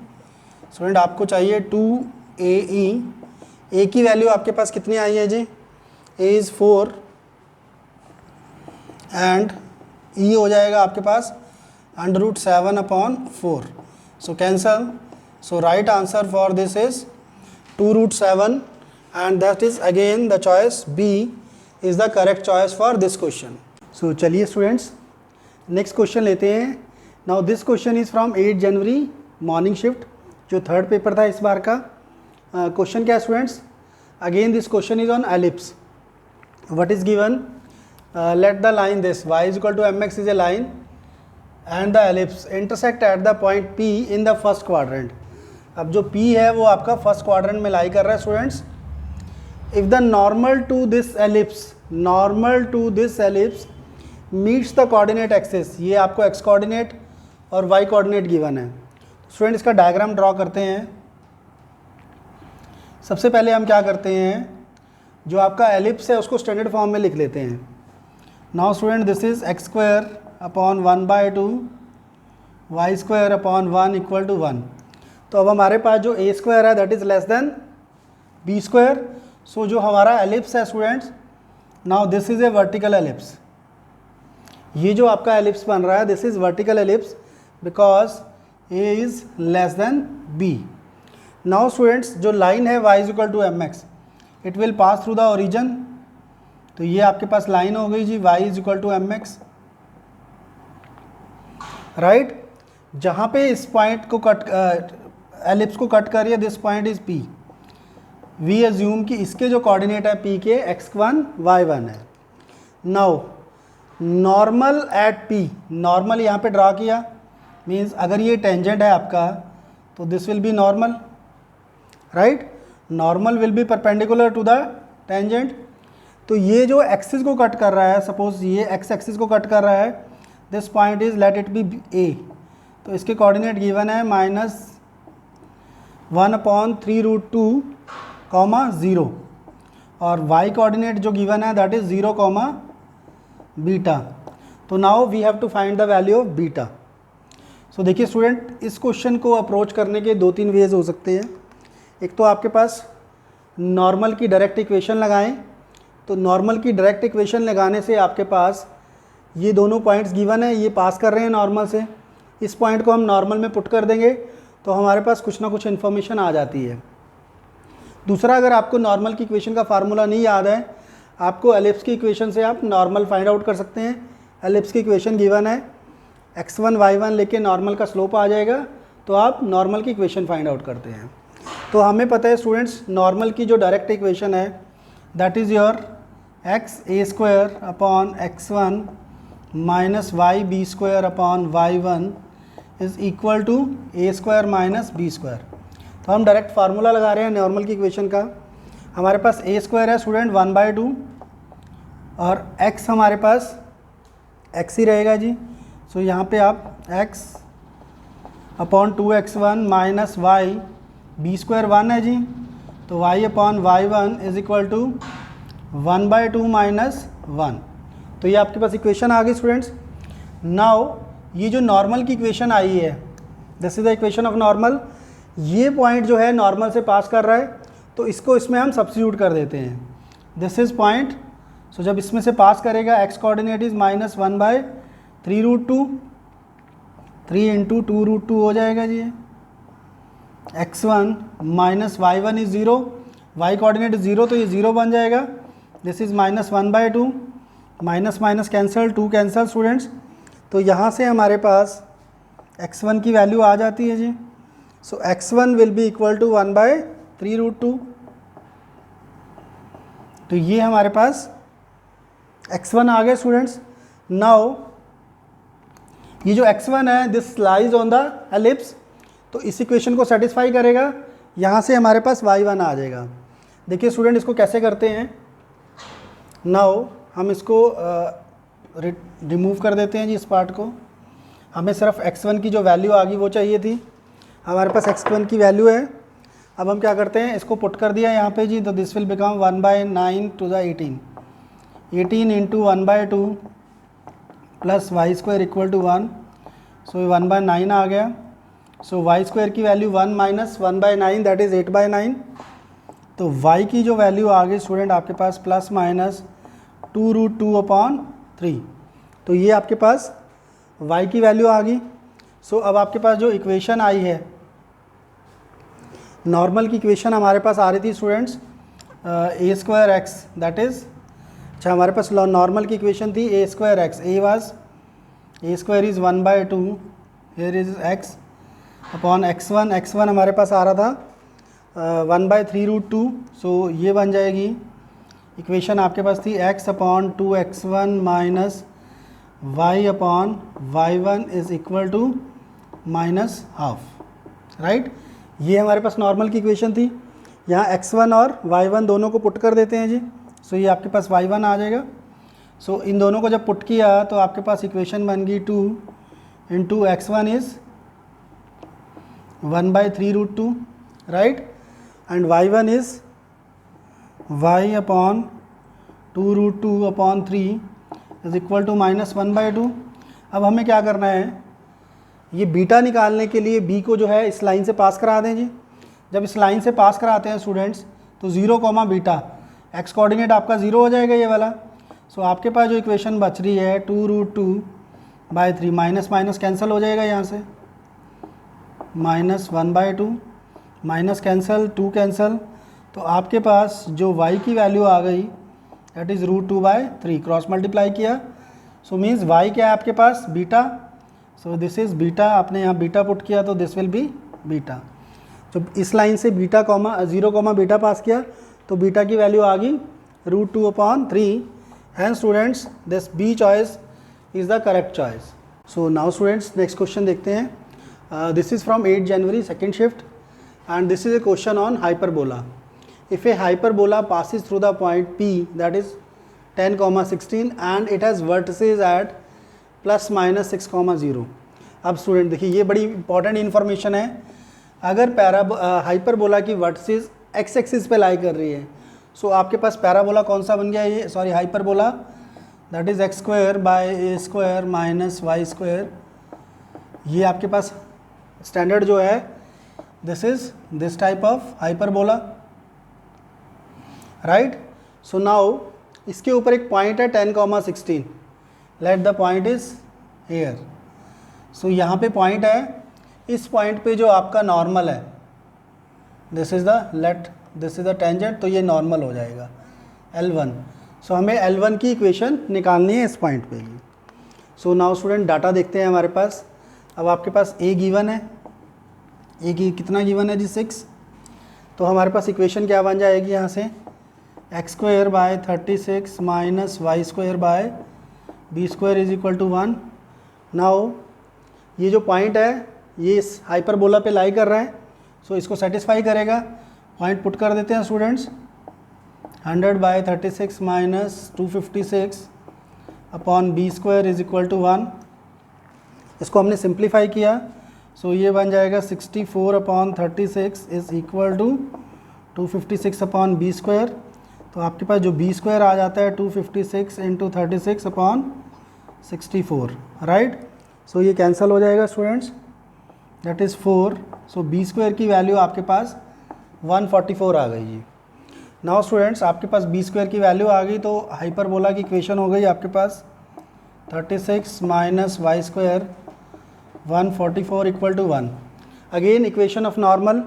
स्टूडेंट। आपको चाहिए 2ae। a की वैल्यू आपके पास कितनी आई है जी, a इज़ 4 एंड e हो जाएगा आपके पास √7 upon 4। So cancel. So right answer for this is 2√7 and that is again the choice B is the correct choice for this question. So चलिए स्टूडेंट्स नेक्स्ट क्वेश्चन लेते हैं। Now this question is from 8 January morning shift, जो third paper था इस बार का। Question क्या है students, again this question is on ellipse. What is given, let the line this y = mx is a line and the ellipse intersect at the point P in the first quadrant. अब जो P है वो आपका first quadrant में लाई कर रहा है students. If the normal to this ellipse meets the coordinate axis, ये आपको x कोऑर्डिनेट और y कोऑर्डिनेट गिवन है। स्टूडेंट इसका डायग्राम ड्रॉ करते हैं। सबसे पहले हम क्या करते हैं, जो आपका एलिप्स है उसको स्टैंडर्ड फॉर्म में लिख लेते हैं। Now student this is x square upon 1/2 y square upon 1 equal to 1। तो अब हमारे पास जो a स्क्वायर है that is less than b square. So जो हमारा एलिप्स है students, now this is a vertical ellipse. ये जो आपका एलिप्स बन रहा है this is vertical ellipse because a is less than b। Now students जो लाइन है y is equal to mx, it will pass through the origin. तो ये आपके पास लाइन हो गई जी y is equal to mx, right. जहाँ पे इस पॉइंट को एलिप्स को कट करिए this point is p। We assume कि इसके जो कोऑर्डिनेट है p के x1 y1 है। Now normal at p, normal यहाँ पे ड्रा किया, मीन्स अगर ये टेंजेंट है आपका तो this will be normal, right. Normal will be perpendicular to the tangent. तो ये जो एक्सिस को कट कर रहा है, सपोज ये एक्स एक्सिस को कट कर रहा है, this point is let it be a। तो इसके कोऑर्डिनेट गिवन है -1/3√2, 0 और y कोऑर्डिनेट जो गिवन है दैट इज 0, बीटा। तो now we have to find the value of beta. So देखिए स्टूडेंट, इस क्वेश्चन को अप्रोच करने के 2-3 वेज हो सकते हैं। एक तो आपके पास नॉर्मल की डायरेक्ट इक्वेशन लगाएं। तो नॉर्मल की डायरेक्ट इक्वेशन लगाने से आपके पास ये दोनों पॉइंट्स गिवन है, ये पास कर रहे हैं नॉर्मल से, इस पॉइंट को हम नॉर्मल में पुट कर देंगे तो हमारे पास कुछ ना कुछ इन्फॉर्मेशन आ जाती है। दूसरा, अगर आपको नॉर्मल की इक्वेशन का फार्मूला नहीं याद है, आपको एलिप्स की इक्वेशन से आप नॉर्मल फाइंड आउट कर सकते हैं। एलिप्स की इक्वेशन गिवन है x1 y1 लेके नॉर्मल का स्लोप आ जाएगा, तो आप नॉर्मल की इक्वेशन फाइंड आउट करते हैं। तो हमें पता है स्टूडेंट्स नॉर्मल की जो डायरेक्ट इक्वेशन है that is your x a² upon x1 minus y b² upon y1 is equal to a² - b²। तो हम डायरेक्ट फार्मूला लगा रहे हैं नॉर्मल की इक्वेशन का। हमारे पास a² है स्टूडेंट 1/2 और x हमारे पास x ही रहेगा जी। सो यहाँ पे आप x upon 2x1 minus y b² 1 है जी, तो y upon y1 is equal to 1/2 minus 1। तो ये आपके पास इक्वेशन आ गई स्टूडेंट्स। नाउ ये जो नॉर्मल की इक्वेशन आई है this is the equation of normal. ये पॉइंट जो है नॉर्मल से पास कर रहा है, तो इसको इसमें हम सब्स्टिट्यूट कर देते हैं। दिस इज पॉइंट, सो जब इसमें से पास करेगा x कोऑर्डिनेट इज -1/3√2, 3 × 2√2 हो जाएगा जी। x1 minus y1 is 0, y coordinate 0 तो ये 0 बन जाएगा। This is -1/2, minus minus cancel, 2 cancel students. तो यहाँ से हमारे पास x1 की वैल्यू आ जाती है जी। So x1 will be equal to 1/3√2। तो ये हमारे पास x1 आ गया स्टूडेंट्स। नाउ ये जो x1 है this lies on the ellipse, तो इस इक्वेशन को सेटिस्फाई करेगा। यहाँ से हमारे पास y1 आ जाएगा। देखिए स्टूडेंट इसको कैसे करते हैं। नाउ हम इसको रिमूव कर देते हैं जी इस पार्ट को। हमें सिर्फ x1 की जो वैल्यू आ गई वो चाहिए थी। हमारे पास x1 की वैल्यू है। अब हम क्या करते हैं, इसको पुट कर दिया यहाँ पे जी, तो this will become 1/9 to the 18 × 1/2 plus y² equal to 1। So 1/9 आ गया। सो y² की वैल्यू 1 माइनस 1/9 दैट इज़ 8/9। तो y की जो वैल्यू आ गई स्टूडेंट आपके पास प्लस माइनस 2√2/3। तो ये आपके पास y की वैल्यू आ गई। सो अब आपके पास जो इक्वेशन आई है, नॉर्मल की इक्वेशन हमारे पास आ रही थी students a² x that is, अच्छा हमारे पास नॉर्मल की इक्वेशन थी a² x, a was a² is 1/2, here is x upon x1 हमारे पास आ रहा था 1/3√2। सो ये बन जाएगी इक्वेशन आपके पास थी x upon 2x1 minus y upon y1 is equal to minus half, right. ये हमारे पास नॉर्मल की इक्वेशन थी। यहाँ x1 और y1 दोनों को पुट कर देते हैं जी। सो ये आपके पास y1 आ जाएगा। सो इन दोनों को जब पुट किया तो आपके पास इक्वेशन बन गई 2 into x1 is 1/3√2, right, and y1 is y upon 2√2 upon 3 is equal to minus 1/2। अब हमें क्या करना है, ये बीटा निकालने के लिए b को जो है इस लाइन से पास करा दें जी। जब इस लाइन से पास कराते हैं स्टूडेंट्स तो 0, बीटा, x कोऑर्डिनेट आपका 0 हो जाएगा ये वाला। सो आपके पास जो इक्वेशन बच रही है 2√2/3, माइनस माइनस कैंसिल हो जाएगा यहाँ से, माइनस 1/2, माइनस कैंसिल, 2 कैंसिल, तो आपके पास जो y की वैल्यू आ गई दैट इज़ √2/3, क्रॉस मल्टीप्लाई किया। सो मीन्स y क्या है आपके पास, beta. So this is beta, आपने यहाँ बीटा पुट किया तो दिस विल बी बीटा। जब इस लाइन से बीटा 0, बीटा पास किया तो बीटा की वैल्यू आ गई √2/3। And students this B choice is the correct choice. So now students next question देखते हैं। This is from 8 January second shift and this is a question on hyperbola. If a hyperbola passes through the point P, that is 10, 16 and it has vertices at plus minus 6, 0। अब student देखिए ये बड़ी important information है। अगर hyperbola की vertices x axis पे लाई कर रही है, सो आपके पास पैराबोला कौन सा बन गया, ये sorry hyperbola, that is x² - minus y²। ये आपके पास स्टैंडर्ड जो है this is this type of hyperbola, right. So now इसके ऊपर एक पॉइंट है 10, 16, let the point is here. So यहाँ पे पॉइंट है, इस पॉइंट पे जो आपका नॉर्मल है दिस इज़ द टेंजेंट, तो ये नॉर्मल हो जाएगा L1। सो हमें L1 की इक्वेशन निकालनी है इस पॉइंट पे ही। सो नाउ स्टूडेंट डाटा देखते हैं हमारे पास। अब आपके पास A गिवन है, A की कितना गिवन है जी 6, तो हमारे पास इक्वेशन क्या बन जाएगी यहाँ से, x²/36 minus y²/b² is equal to 1। Now ये जो पॉइंट है ये इस हाइपरबोला पे लाई कर रहा है, सो इसको सेटिस्फाई करेगा। पॉइंट पुट कर देते हैं students, 100/36 minus 256 upon b² is equal to 1। इसको हमने सिंप्लीफाई किया, सो ये बन जाएगा 64/36 is equal to 256 upon b²। तो आपके पास जो b² आ जाता है 256 इंटू 36 अपॉन 64, राइट। सो ये कैंसिल हो जाएगा students, that is 4। So b² की वैल्यू आपके पास 144 आ गई जी। नाउ स्टूडेंट्स आपके पास b² की वैल्यू आ गई, तो हाइपरबोला की इक्वेशन हो गई आपके पास 36 minus y² 144 equal to 1। Again equation of normal.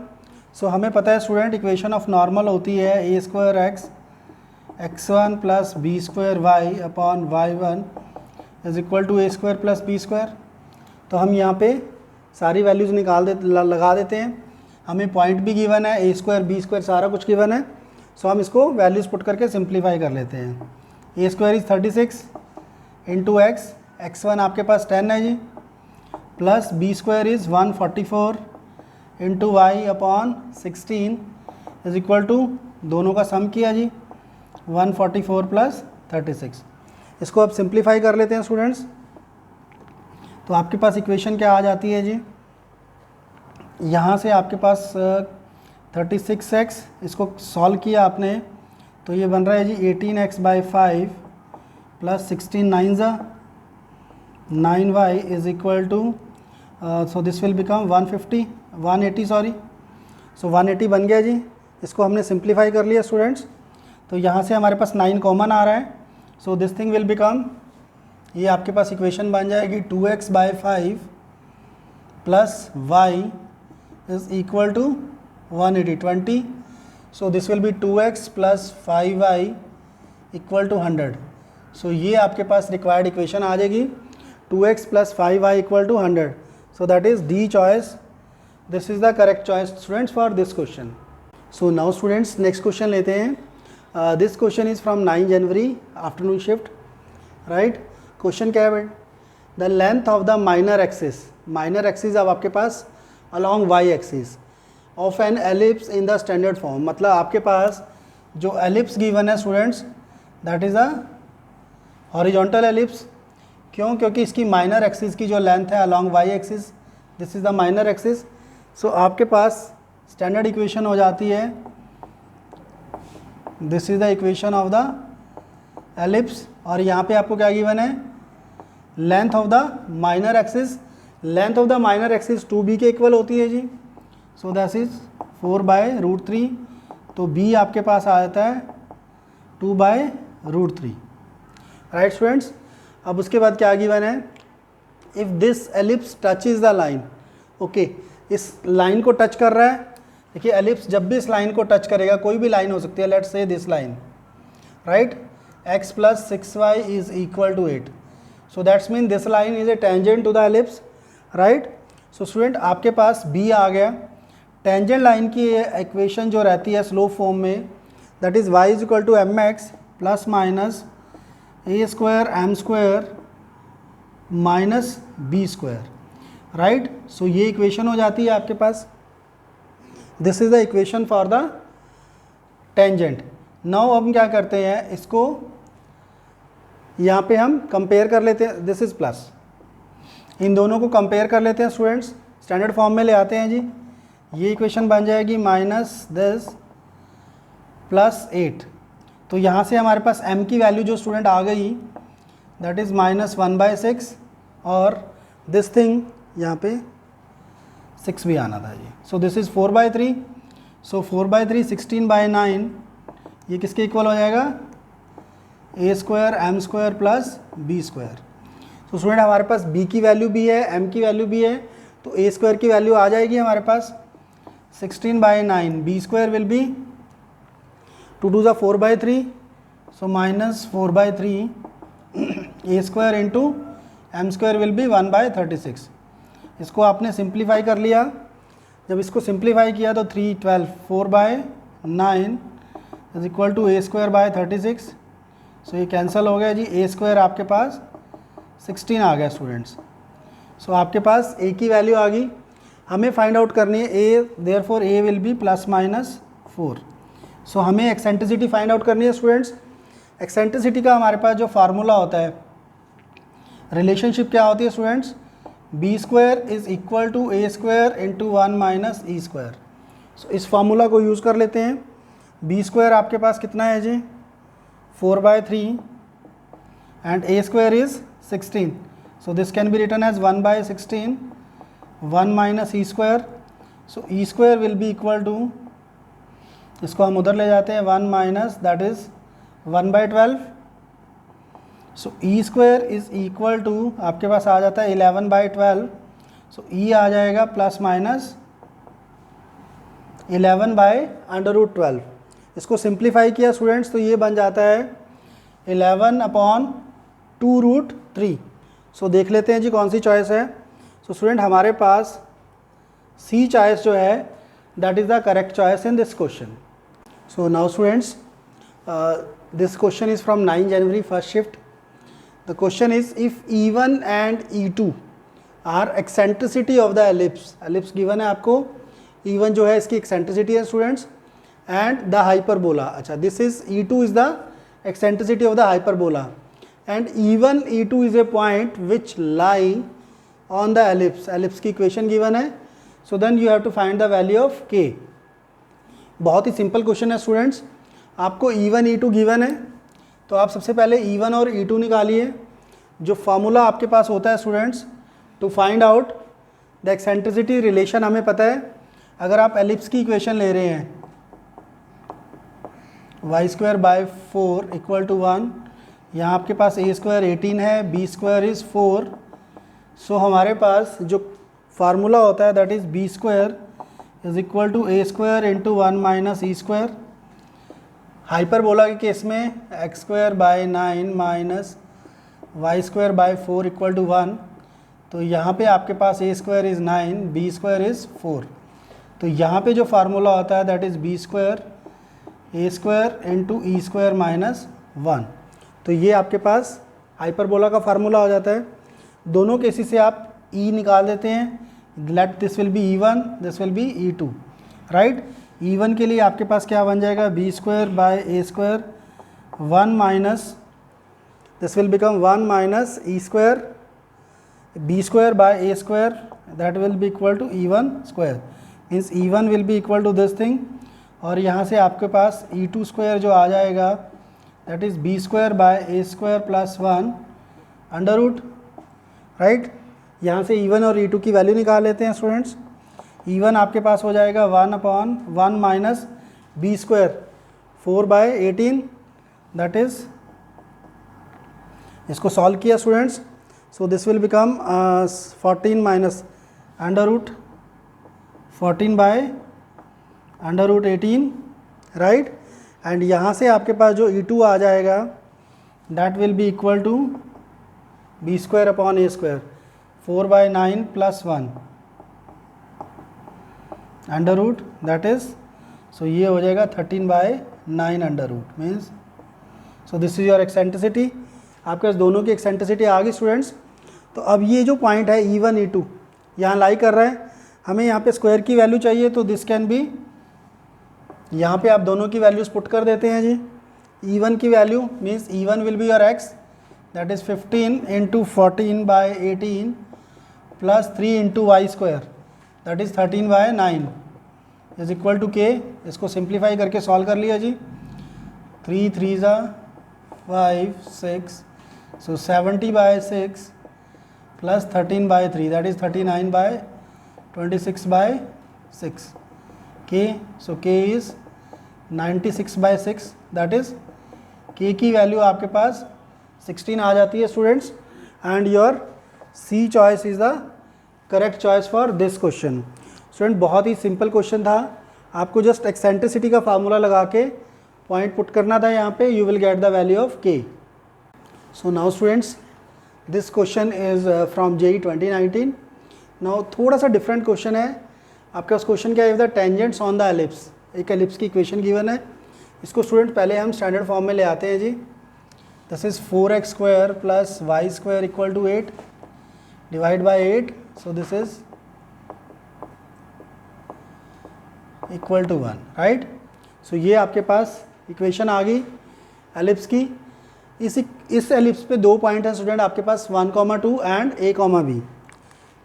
So हमें पता है स्टूडेंट इक्वेशन ऑफ नॉर्मल होती है a² x1 plus b² upon y1 is equal to a² plus b²। तो हम यहाँ पे सारी वैल्यूज़ लगा देते हैं। हमें पॉइंट भी गिवन है, a² b² सारा कुछ गिवन है। सो हम इसको वैल्यूज़ पुट करके सिंप्लीफाई कर लेते हैं। a² इज़ 36 इंटू x1 आपके पास 10 है जी, plus b² is 144 into y upon 16 is equal to, दोनों का सम किया जी 144 प्लस 36। इसको अब सिंप्लीफाई कर लेते हैं स्टूडेंट्स, तो आपके पास इक्वेशन क्या आ जाती है जी, यहाँ से आपके पास 36x, इसको सॉल्व किया आपने तो ये बन रहा है जी 18x/5 plus 16 9y is equal to, so this will become 180 sorry. So 180 बन गया जी। इसको हमने सिंप्लीफाई कर लिया स्टूडेंट्स, तो यहाँ से हमारे पास 9 कॉमन आ रहा है। So this thing will become, ये आपके पास इक्वेशन बन जाएगी 2x/5 plus y is equal to 180 20। So this will be 2x plus 5y equal to 100। So ये आपके पास रिक्वायर्ड इक्वेशन आ जाएगी 2x plus 5y equal to 100। So that is D choice, this is the correct choice students for this question. So now students next question लेते हैं। This question is from 9 January afternoon shift, right. Question क्या है the length of the minor axis अब आपके पास along Y axis of an ellipse in the standard form, मतलब आपके पास जो एलिप्स गिवन है students that is a horizontal ellipse. क्यों? क्योंकि इसकी माइनर एक्सिस की जो लेंथ है along Y axis, this is the minor axis. So आपके पास स्टैंडर्ड इक्वेशन हो जाती है, this is the equation of the ellipse, और यहाँ पे आपको क्या गिवन है, length of the minor axis. Length of the minor axis 2b के इक्वल होती है जी। सो दैट इज 4/√3, तो b आपके पास आ जाता है 2/√3, राइट स्टूडेंट्स। अब उसके बाद क्या गिवन है, if this ellipse touches the line, okay, इस लाइन को टच कर रहा है। देखिए एलिप्स जब भी इस लाइन को टच करेगा, कोई भी लाइन हो सकती है, let's say this line, right, x + 6y = 8, so that's mean this line is a tangent to the ellipse, right? so student आपके पास b आ गया। टेंजेंट लाइन की इक्वेशन जो रहती है स्लोप फॉर्म में, that is y = mx + (a²m² - b²), right. So ये equation हो जाती है आपके पास, this is the equation for the tangent. Now हम क्या करते हैं, इसको यहाँ पे हम कंपेयर कर लेते हैं, दिस इज़ प्लस, इन दोनों को कंपेयर कर लेते हैं स्टूडेंट्स, स्टैंडर्ड फॉर्म में ले आते हैं जी। ये इक्वेशन बन जाएगी -10 + 8, तो यहाँ से हमारे पास m की वैल्यू जो स्टूडेंट आ गई दैट इज़ -1/6, और दिस थिंग यहाँ पे 6 भी आना था जी। सो दिस इज़ 4/3, सो 4/3 16/9, ये किसके इक्वल हो जाएगा, a²m² + b²। तो स्टूडेंट हमारे पास b की वैल्यू भी है, m की वैल्यू भी है, तो a² की वैल्यू आ जाएगी हमारे पास 16/9, b² will be 2 to the 4/3, so -4/3 a² × m² will be 1/36। इसको आपने सिंप्लीफाई कर लिया, जब इसको सिंप्लीफाई किया तो 3 12 4/9 = a²/36, सो ये कैंसिल हो गया जी, a² आपके पास 16 आ गया स्टूडेंट्स। सो आपके पास a की वैल्यू आ गई, हमें फाइंड आउट करनी है a, therefore a will be ±4। सो हमें एक्सेंट्रिसिटी फाइंड आउट करनी है स्टूडेंट्स। एक्सेंट्रिसिटी का हमारे पास जो फार्मूला होता है, रिलेशनशिप क्या होती है स्टूडेंट्स, b² = a² × 1 - e²। सो इस फार्मूला को यूज़ कर लेते हैं। b² आपके पास कितना है जी, 4/3 and a² is 16, so this can be written as 1/16 1 - e², so e² will be equal to, इसको हम उधर ले जाते हैं, 1 - that is 1/12, so e² is equal to आपके पास आ जाता है 11/12, so e आ जाएगा ±11/√12। इसको सिंप्लीफाई किया स्टूडेंट्स तो ये बन जाता है 11/2√3। सो देख लेते हैं जी कौन सी चॉइस है। सो स्टूडेंट हमारे पास सी चॉइस जो है that is the correct choice in this question. So now students this question is from 9 January first shift. The question is if E1 and E2 are eccentricity of the ellipse, ellipse given है आपको, E1 जो है इसकी एक्सेंट्रिसिटी है students, and the hyperbola, अच्छा this is E2 is the eccentricity of the hyperbola, and E1 E2 is a point which lie on the ellipse, ellipse की equation given है, so then you have to find the value of k। बहुत ही simple question है students, आपको E1 E2 given है तो आप सबसे पहले E1 और E2 निकालिए। जो फार्मूला आपके पास होता है students to find out the eccentricity relation, हमें पता है अगर आप एलिप्स की इक्वेशन ले रहे हैं y² / 4 = 1, यहाँ आपके पास a² 18 है, b² इज़ 4, सो हमारे पास जो फार्मूला होता है that is b² = a² × 1 - e²। Hyperbola के केस में x²/9 - y² / 4 = 1, तो यहाँ पे आपके पास a² इज़ 9, b² इज़ 4, तो यहाँ पे जो फार्मूला होता है that is b² a² × e² - 1, तो ये आपके पास हाइपरबोला का फार्मूला हो जाता है। दोनों केसेस से आप E निकाल देते हैं, let this will be E1, this will be E2, right. E1 के लिए आपके पास क्या बन जाएगा, B square by A square 1 minus, this will become 1 minus E square B square by A square, that will be equal to E1 square, means E1 will be equal to this thing, और यहाँ से आपके पास E2 square जो आ जाएगा that is B square by A square plus 1 under root, right. यहाँ से E1 और E2 की वैल्यू निकाल लेते हैं स्टूडेंट्स। E1 आपके पास हो जाएगा 1/1 minus B square 4/18, that is, इसको सॉल्व किया students, so this will become 14 minus under root 14/18, right. And यहाँ से आपके पास जो E2 आ जाएगा that will be equal to B square upon A square 4/9 plus 1 under root, that is, so ये हो जाएगा 13/9 under root, means, so this is your eccentricity. आपके पास दोनों की एक्सेंट्रिसिटी आ गई स्टूडेंट्स। तो अब ये जो पॉइंट है E1 E2 यहाँ लाई कर रहा है, हमें यहाँ पे स्क्वायर की वैल्यू चाहिए, तो दिस कैन बी, यहाँ पे आप दोनों की वैल्यूज पुट कर देते हैं जी। E1 की वैल्यू means E1 will be your x, that is 15 into 14/18 plus 3 into Y square, that is 13/9 is equal to k। इसको सिंप्लीफाई करके सॉल्व कर लिया जी, 3 3 5 6, so 70/6 plus 13/3, that is 39/26/6 k, so k is 96/6, that is k की वैल्यू आपके पास 16 आ जाती है students, and your C choice is the correct choice for this question. Student बहुत ही सिंपल क्वेश्चन था, आपको जस्ट एक्सेंट्रिसिटी का फार्मूला लगा के पॉइंट पुट करना था यहाँ पे, you will get the value of k। So now students this question is from JEE 2019। Now थोड़ा सा डिफरेंट क्वेश्चन है आपके पास। क्वेश्चन क्या है, the tangents on the ellipse, एक एलिप्स की इक्वेशन गिवन है। इसको स्टूडेंट पहले हम स्टैंडर्ड फॉर्म में ले आते हैं जी। This is 4x square plus Y square equal to 8 divide by 8, so this is equal to 1, right. So ये आपके पास इक्वेशन आ गई एलिप्स की। इस एलिप्स पे दो पॉइंट है स्टूडेंट आपके पास, 1,2 एंड a,b।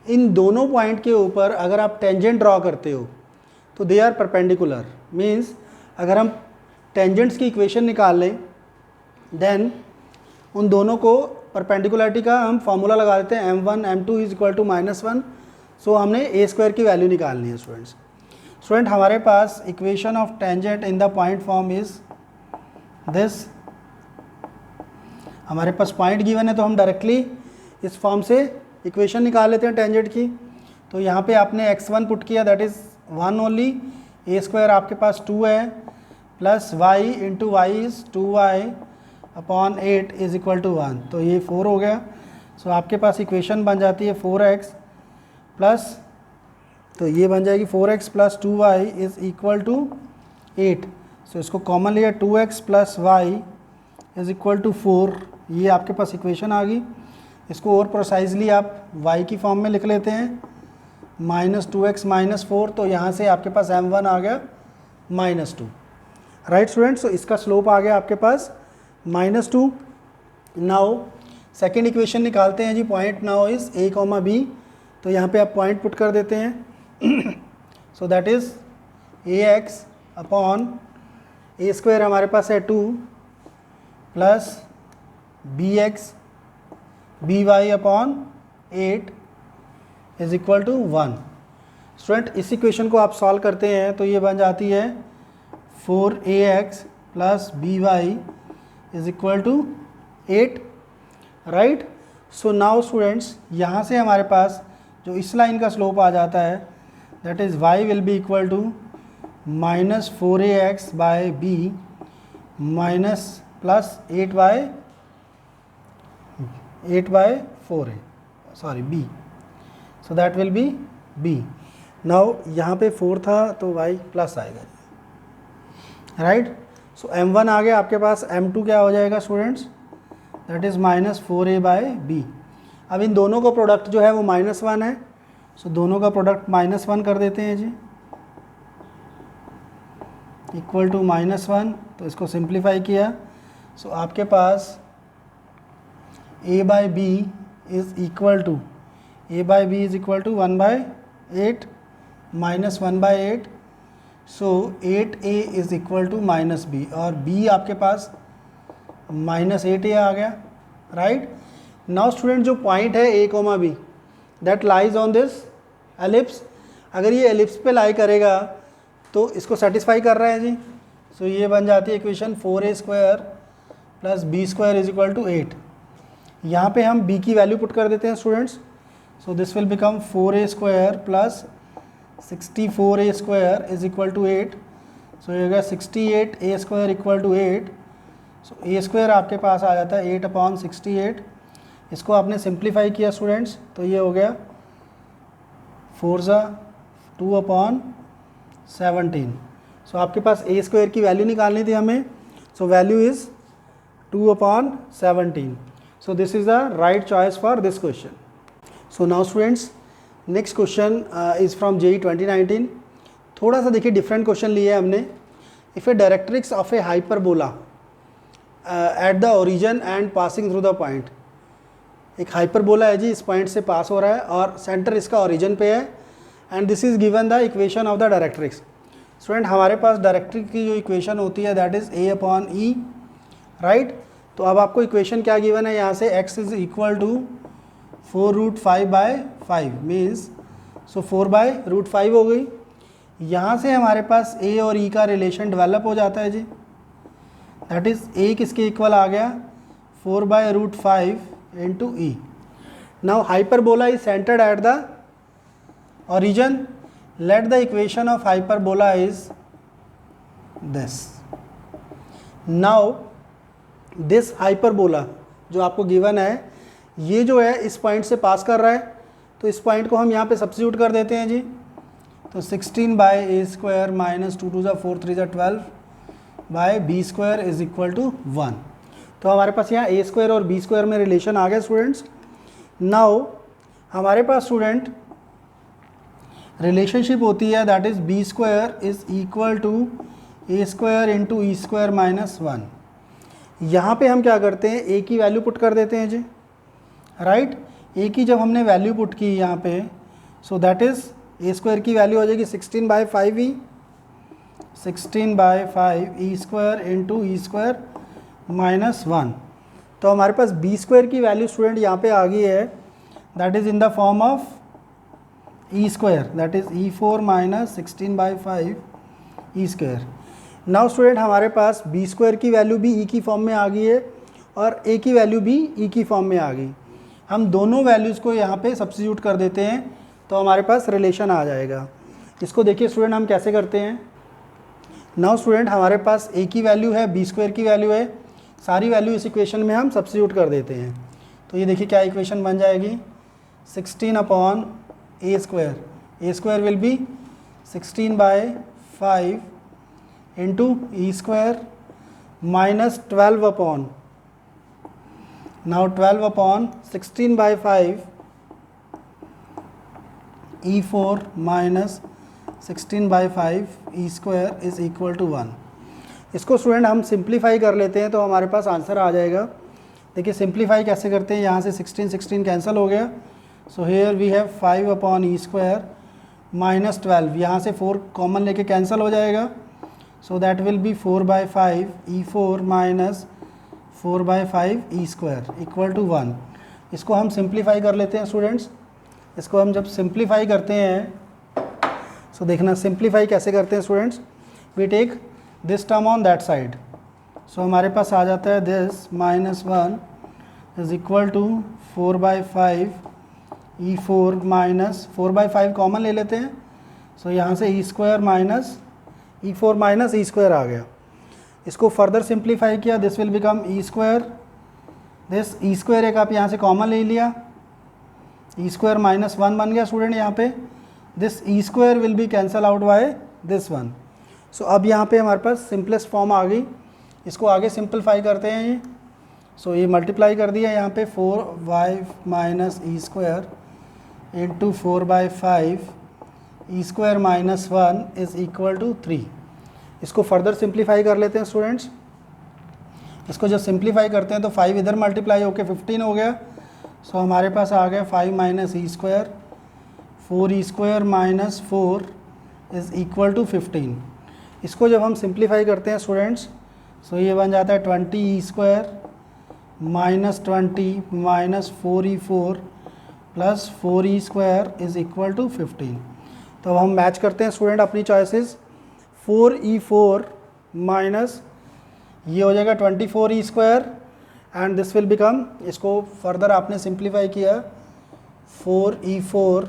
इन दोनों पॉइंट के ऊपर अगर आप टेंजेंट ड्रॉ करते हो तो दे आर परपेंडिकुलर, मीन्स अगर हम टेंजेंट्स की इक्वेशन निकाल लें देन उन दोनों को परपेंडिकुलरिटी का हम फार्मूला लगा देते हैं, m1 m2 is equal to -1। सो हमने a स्क्वायर की वैल्यू निकालनी है स्टूडेंट्स। स्टूडेंट हमारे पास equation of tangent in the point form is this. हमारे पास पॉइंट गिवन है तो हम डायरेक्टली इस फॉर्म से इक्वेशन निकाल लेते हैं टेंजेंट की। तो यहाँ पे आपने x1 पुट किया, that is 1 only, a square आपके पास 2 है, plus y into Y is 2y upon 8 is equal to 1, तो ये 4 हो गया। सो आपके पास इक्वेशन बन जाती है 4x प्लस, तो ये बन जाएगी 4x plus 2y is equal to 8। So इसको कॉमन लिया, 2x plus Y is equal to 4, ये आपके पास इक्वेशन आ गई। इसको और प्रोसाइजली आप y की फॉर्म में लिख लेते हैं, -2x -4, तो यहाँ से आपके पास m1 आ गया -2, राइट स्टूडेंट्स। तो इसका स्लोप आ गया आपके पास -2। नाउ सेकेंड इक्वेशन निकालते हैं जी, point now is a, b, तो यहाँ पे आप पॉइंट पुट कर देते हैं। So that is ax upon a square हमारे पास है 2 प्लस bx by अपॉन 8 इज इक्वल टू 1। स्टूडेंट इस इक्वेशन को आप सॉल्व करते हैं तो ये बन जाती है 4ax plus by is equal to 8, right. So now students यहाँ से हमारे पास जो इस लाइन का स्लोप आ जाता है that is y will be equal to -4ax by b minus plus 8/4 है, sorry b, so that will be b। Now यहाँ पे 4 था तो y प्लस आएगा, राइट। सो m1 आ गया आपके पास, m2 क्या हो जाएगा स्टूडेंट्स, दैट इज़ -4a/b। अब इन दोनों का प्रोडक्ट जो है वो -1 है, सो दोनों का प्रोडक्ट -1 कर देते हैं जी, इक्वल टू -1। तो इसको सिंप्लीफाई किया, सो आपके पास a by B is equal to 1/8 minus 1/8, so 8a is equal to -b, और b आपके पास -8a आ गया, राइट। नाउ स्टूडेंट जो पॉइंट है a, b that lies on this ellipse, अगर ये एलिप्स पे लाई करेगा तो इसको सेटिस्फाई कर रहा है जी। सो ये बन जाती है equation 4a² plus b² is equal to 8। यहाँ पे हम b की वैल्यू पुट कर देते हैं students, so this will become 4a² plus 64a² is equal to 8। सो ये होगा 68a² equal to 8। So a² आपके पास आ जाता है 8/68। इसको आपने सिंप्लीफाई किया स्टूडेंट्स, तो ये हो गया 4 2/17। सो आपके पास a² की वैल्यू निकालनी थी हमें, so value is 2/17। So this is the right choice for this question. So now students next question is from JEE 2019। थोड़ा सा देखिए डिफरेंट क्वेश्चन लिए है हमने। If A directrix of A hyperbola at the origin and passing through the point, एक hyperbola है जी, इस point से पास हो रहा है और सेंटर इसका ओरिजिन पे है, and this is given the equation of the directrix. Student हमारे पास डायरेक्ट्रिक्स की जो इक्वेशन होती है दैट इज़ A/E, राइट। तो अब आपको इक्वेशन क्या गिवन है यहाँ से, x is equal to 4√5/5 means, so 4/√5 हो गई। यहाँ से हमारे पास a और e का रिलेशन डेवलप हो जाता है जी, दैट इज़ a किसके इक्वल आ गया 4/√5 into e। Now hyperbola is centred at the origin, let the equation of hyperbola is this. Now this hyperbola जो आपको गिवन है, ये जो है इस पॉइंट से पास कर रहा है, तो इस पॉइंट को हम यहाँ पे सब्स्टिट्यूट कर देते हैं जी। तो 16/a² minus 2 2 4 3 12 by b² is equal to 1। तो हमारे पास यहाँ a² और b² में रिलेशन आ गया स्टूडेंट्स। नाउ हमारे पास स्टूडेंट रिलेशनशिप होती है that is b² is equal to a² into e² minus 1। यहाँ पे हम क्या करते हैं, a की वैल्यू पुट कर देते हैं जी, राइट। a की जब हमने वैल्यू पुट की यहाँ पे, सो दैट इज़ a² की वैल्यू हो जाएगी 16/5e, 16/5 e² into e² minus 1। तो हमारे पास b² की वैल्यू स्टूडेंट यहाँ पे आ गई है, that is in the form of e², that is e4 minus 16/5 e²। Now student हमारे पास b² की वैल्यू भी e की फॉर्म में आ गई है और a की वैल्यू भी e की फॉर्म में आ गई। हम दोनों वैल्यूज़ को यहाँ पे सब्स्टिट्यूट कर देते हैं तो हमारे पास रिलेशन आ जाएगा। इसको देखिए स्टूडेंट हम कैसे करते हैं। नाउ स्टूडेंट हमारे पास a की वैल्यू है, b² की वैल्यू है, सारी वैल्यू इस इक्वेशन में हम सब्स्टिट्यूट कर देते हैं। तो ये देखिए क्या इक्वेशन बन जाएगी, 16/a², a² will be 16/5 into e² minus 12 now 12/16/5 e4 minus 16/5 e² is equal to 1। इसको स्टूडेंट हम सिंप्लीफाई कर लेते हैं तो हमारे पास आंसर आ जाएगा। देखिए सिंप्लीफाई कैसे करते हैं, यहाँ से 16 कैंसिल हो गया, so here we have 5/e² minus 12, यहाँ से 4 कॉमन लेके कैंसिल हो जाएगा, so that will be 4/5 e4 minus 4/5 e² equal to 1। इसको हम सिंप्लीफाई कर लेते हैं स्टूडेंट्स। इसको हम जब सिंप्लीफाई करते हैं, सो देखना सिंप्लीफाई कैसे करते हैं students, we take this term on that side, so हमारे पास आ जाता है this minus 1 is equal to 4/5 e4 minus 4/5 common ले लेते हैं, सो यहाँ से e² minus e4 minus e² आ गया। इसको फर्दर सिंप्लीफाई किया, this will become e², this e² एक आप यहाँ से कॉमन ले लिया, e² माइनस 1 बन गया स्टूडेंट यहाँ पे, this e² will be cancel out by this 1। सो अब यहाँ पे हमारे पास सिंपलेस्ट फॉर्म आ गई। इसको आगे सिंप्लीफाई करते हैं ये, सो ये मल्टीप्लाई कर दिया यहाँ पे 4y minus E square into 4/5 E square minus 1 is equal to 3। इसको फर्दर सिंप्लीफाई कर लेते हैं स्टूडेंट्स। इसको जब सिंप्लीफाई करते हैं तो 5 इधर मल्टीप्लाई होके 15 हो गया। सो हमारे पास आ गया 5 minus E square 4 E square minus 4 is equal to 15। इसको जब हम सिंप्लीफाई करते हैं स्टूडेंट्स, सो ये बन जाता है 20 e square minus 20 minus 4e4 plus 4e square is equal to 15। तो हम मैच करते हैं स्टूडेंट अपनी चॉइसेस। 4e4 माइनस ये हो जाएगा 24e square and this will become, इसको फर्दर आपने सिंप्लीफाई किया 4e4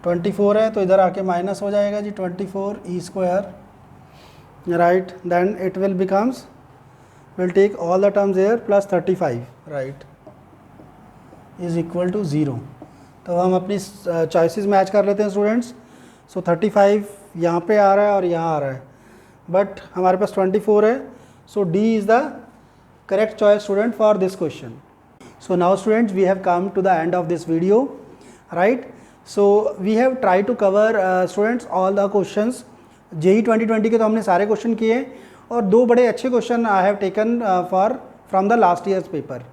24 है तो इधर आके माइनस हो जाएगा जी 24e square, right. Then it will becomes, will take all the terms here plus 35, right, is equal to 0। तो हम अपनी चॉइसेस मैच कर लेते हैं स्टूडेंट्स। सो 35 यहाँ पे आ रहा है और यहाँ आ रहा है, बट हमारे पास 24 है। So D is the correct choice student for this question. So now students, we have come to the end of this video, right? So we have tried to cover students all the questions। JEE 2020 के तो हमने सारे question किए और दो बड़े अच्छे question I have taken for from the last years paper.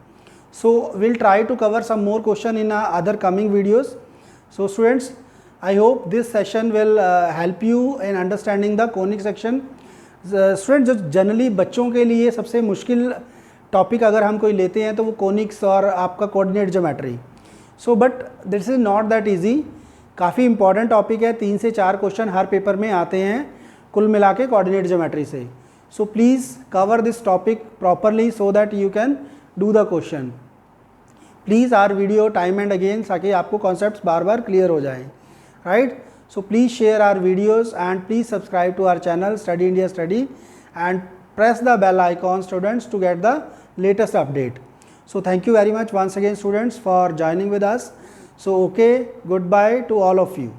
So we'll try to cover some more question in other coming videos। So students, I hope this session will help you in understanding the conic section। Students, जो generally बच्चों के लिए सबसे मुश्किल topic अगर हम कोई लेते हैं तो वो कोनिक्स और आपका coordinate geometry. So but this is not that easy, काफ़ी इंपॉर्टेंट टॉपिक है। 3 से 4 क्वेश्चन हर पेपर में आते हैं कुल मिला के कोऑर्डिनेट ज्योमेट्री से। So please cover this topic properly so that you can do the question. Please our video time and again ताकि आपको कॉन्सेप्ट्स बार बार क्लियर हो जाएं, right. So please share our videos and please subscribe to our channel study India study and press the bell icon students to get the latest update। So thank you very much once again students for joining with us। So okay, goodbye to all of you।